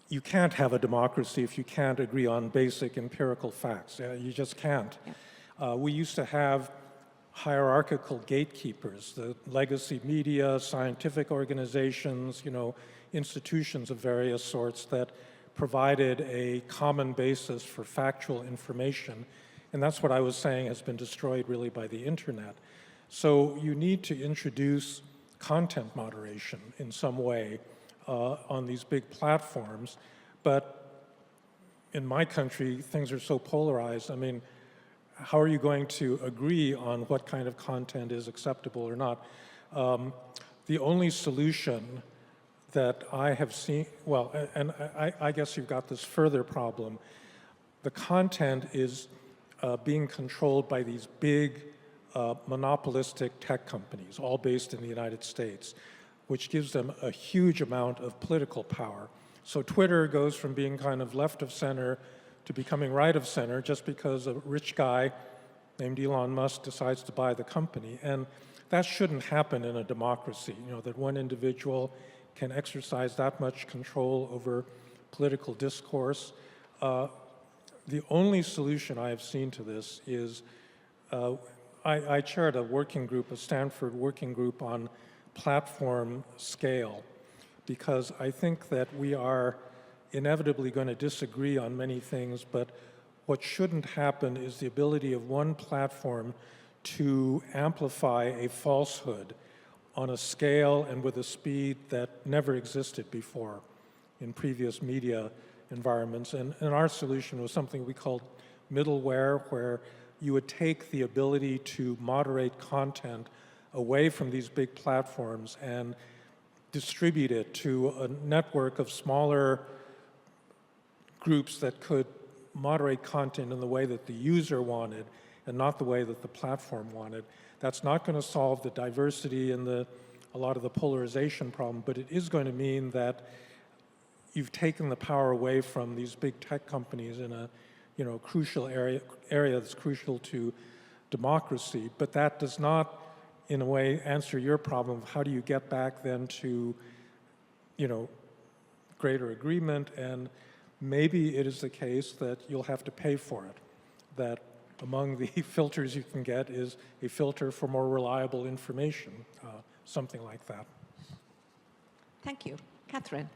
you can't have a democracy if you can't agree on basic empirical facts. You just can't. Yeah. We used to have hierarchical gatekeepers, the legacy media, scientific organizations, institutions of various sorts that provided a common basis for factual information. And that's what I was saying has been destroyed really by the internet. So you need to introduce content moderation in some way on these big platforms. But in my country, things are so polarized. I mean, how are you going to agree on what kind of content is acceptable or not? The only solution that I have seen, well, and I guess you've got this further problem. The content is being controlled by these big monopolistic tech companies, all based in the United States, which gives them a huge amount of political power. So Twitter goes from being kind of left of center to becoming right of center just because a rich guy named Elon Musk decides to buy the company. And that shouldn't happen in a democracy, that one individual can exercise that much control over political discourse. The only solution I have seen to this is, I chaired a working group, a Stanford working group on platform scale, because I think that we are inevitably going to disagree on many things, but what shouldn't happen is the ability of one platform to amplify a falsehood on a scale and with a speed that never existed before in previous media environments. And our solution was something we called middleware, where you would take the ability to moderate content away from these big platforms and distribute it to a network of smaller groups that could moderate content in the way that the user wanted and not the way that the platform wanted. That's not going to solve the diversity and a lot of the polarization problem, but it is going to mean that you've taken the power away from these big tech companies in a crucial area that's crucial to democracy. But that does not, in a way, answer your problem of how do you get back then to greater agreement and maybe it is the case that you'll have to pay for it, that among the filters you can get is a filter for more reliable information, something like that. Thank you. Catherine.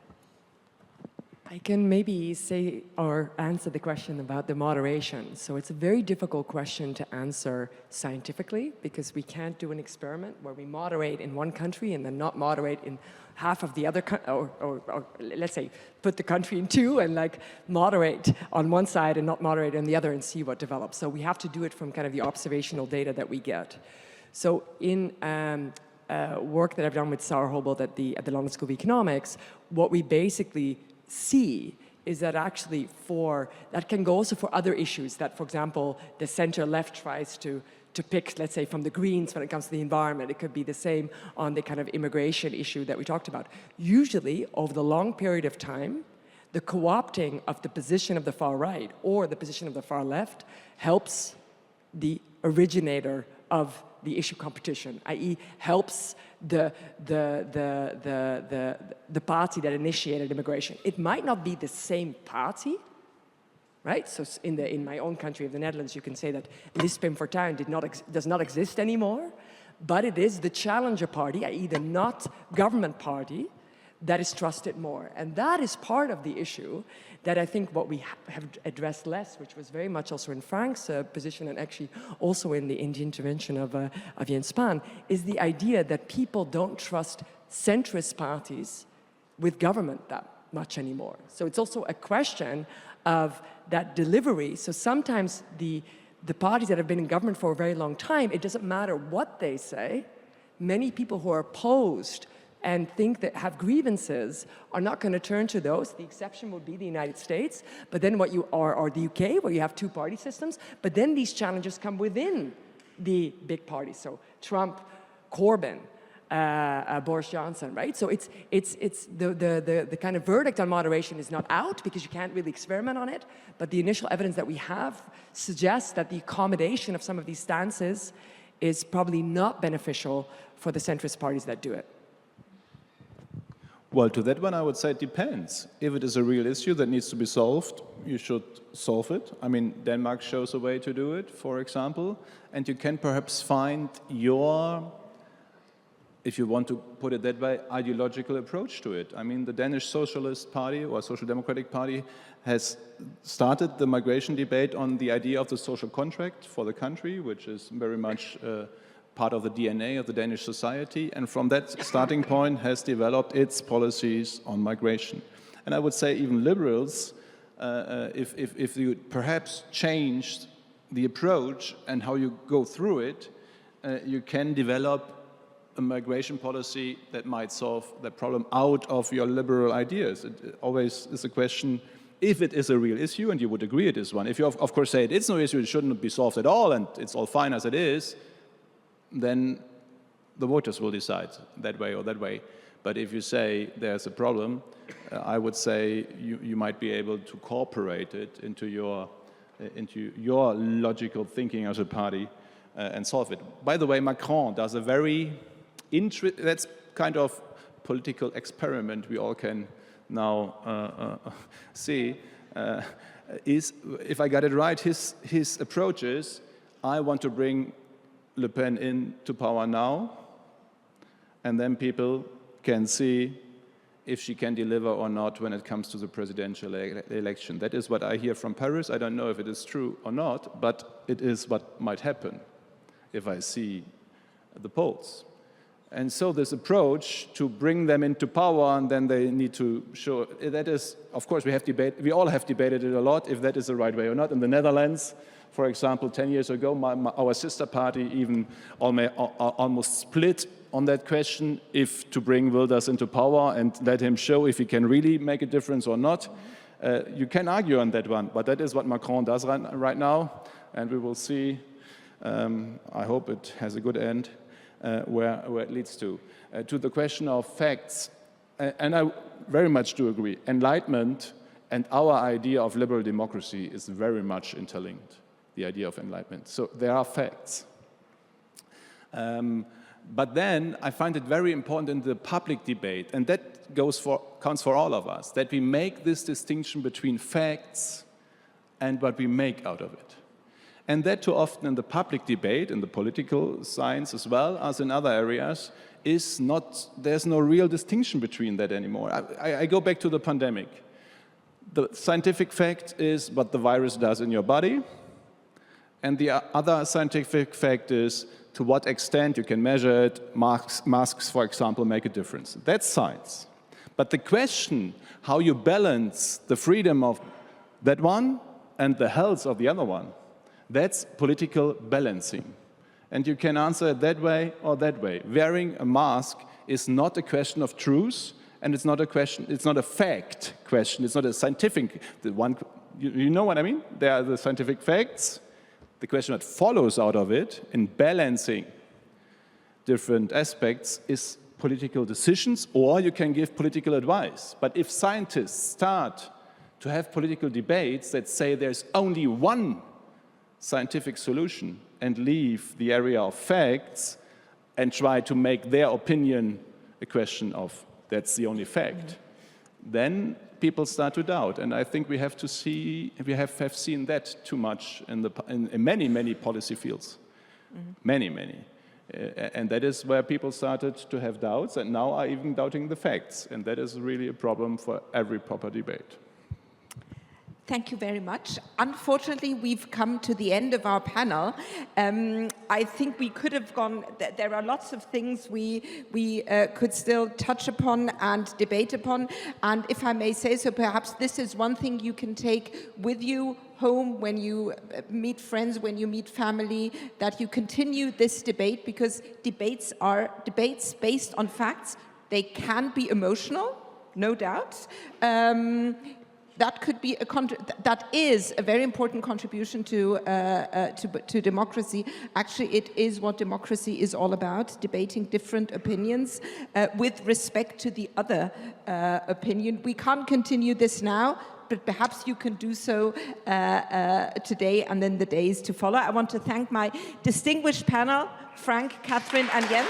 I can maybe say or answer the question about the moderation. So it's a very difficult question to answer scientifically because we can't do an experiment where we moderate in one country and then not moderate in half of the other, or let's say put the country in two and like moderate on one side and not moderate on the other and see what develops. So we have to do it from kind of the observational data that we get. So in work that I've done with Sarah Hobelt at the London School of Economics, what we basically see is that actually that can go also for other issues that, for example, the center left tries to pick, let's say, from the Greens when it comes to the environment. It could be the same on the kind of immigration issue that we talked about. Usually, over the long period of time, the co-opting of the position of the far right or the position of the far left helps the originator of the issue competition, i.e. helps the party that initiated immigration. It might not be the same party, right? So in my own country of the Netherlands, you can say that Lispim Fortuyn does not exist anymore, but it is the challenger party, i.e. the not government party, that is trusted more. And that is part of the issue that I think what we have addressed less, which was very much also in Frank's position and actually also in the intervention of Jens Spahn, is the idea that people don't trust centrist parties with government that much anymore. So it's also a question of that delivery. So sometimes the parties that have been in government for a very long time, it doesn't matter what they say. Many people who are opposed and think that have grievances are not going to turn to those. The exception would be the United States, but then what you are, or the UK, where you have two-party systems, but then these challenges come within the big parties. So Trump, Corbyn, Boris Johnson, right? So it's the kind of verdict on moderation is not out because you can't really experiment on it, but the initial evidence that we have suggests that the accommodation of some of these stances is probably not beneficial for the centrist parties that do it. Well, to that one, I would say it depends. If it is a real issue that needs to be solved, you should solve it. I mean, Denmark shows a way to do it, for example, and you can perhaps find your, if you want to put it that way, ideological approach to it. I mean, the Danish Socialist Party or Social Democratic Party has started the migration debate on the idea of the social contract for the country, which is very much part of the DNA of the Danish society, and from that starting point has developed its policies on migration. And I would say even liberals, if you perhaps changed the approach and how you go through it, you can develop a migration policy that might solve that problem out of your liberal ideas. It always is a question, if it is a real issue, and you would agree it is one. If you of course say it's no issue, it shouldn't be solved at all, and it's all fine as it is, then the voters will decide that way or that way. But if you say there's a problem, I would say you might be able to incorporate it into your logical thinking as a party and solve it. By the way, Macron does a very that's kind of political experiment we all can now see. Is, if I got it right, his approach is, I want to bring Le Pen into power now, and then people can see if she can deliver or not when it comes to the presidential election. That is what I hear from Paris. I don't know if it is true or not, but it is what might happen if I see the polls. And so this approach to bring them into power and then they need to show, that is, of course, we all have debated it a lot, if that is the right way or not. In the Netherlands, for example, 10 years ago, our sister party even almost split on that question, if to bring Wilders into power and let him show if he can really make a difference or not. You can argue on that one, but that is what Macron does right now, and we will see. I hope it has a good end where it leads to. To the question of facts, and I very much do agree, enlightenment and our idea of liberal democracy is very much interlinked. The idea of enlightenment. So there are facts. But then I find it very important in the public debate, and that counts for all of us, that we make this distinction between facts and what we make out of it. And that too often in the public debate, in the political science as well as in other areas, is not, there's no real distinction between that anymore. I go back to the pandemic. The scientific fact is what the virus does in your body, and the other scientific fact is to what extent you can measure it. Masks, for example, make a difference. That's science. But the question, how you balance the freedom of that one and the health of the other one, that's political balancing. And you can answer it that way or that way. Wearing a mask is not a question of truth, and it's not a question, it's not a fact question, it's not a scientific one. You know what I mean? There are the scientific facts. The question that follows out of it in balancing different aspects is political decisions, or you can give political advice. But if scientists start to have political debates that say there's only one scientific solution and leave the area of facts and try to make their opinion a question of that's the only fact, then people start to doubt. And I think we have to see, we have seen that too much in many, many policy fields. Many, many. And that is where people started to have doubts and now are even doubting the facts. And that is really a problem for every proper debate. Thank you very much. Unfortunately, we've come to the end of our panel. I think we could have gone, there are lots of things we could still touch upon and debate upon. And if I may say so, perhaps this is one thing you can take with you home when you meet friends, when you meet family, that you continue this debate, because debates are debates based on facts. They can be emotional, no doubt. That could be that is a very important contribution to democracy. Actually, it is what democracy is all about: debating different opinions with respect to the other opinion. We can't continue this now, but perhaps you can do so today and in the days to follow. I want to thank my distinguished panel, Frank, Catherine, and Jens.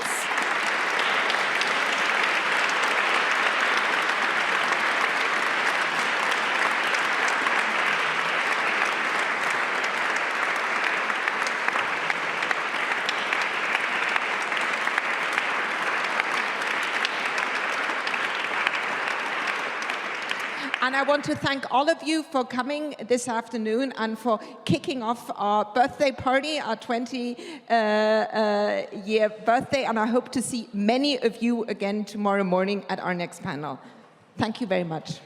And I want to thank all of you for coming this afternoon and for kicking off our birthday party, our 20-year birthday. And I hope to see many of you again tomorrow morning at our next panel. Thank you very much.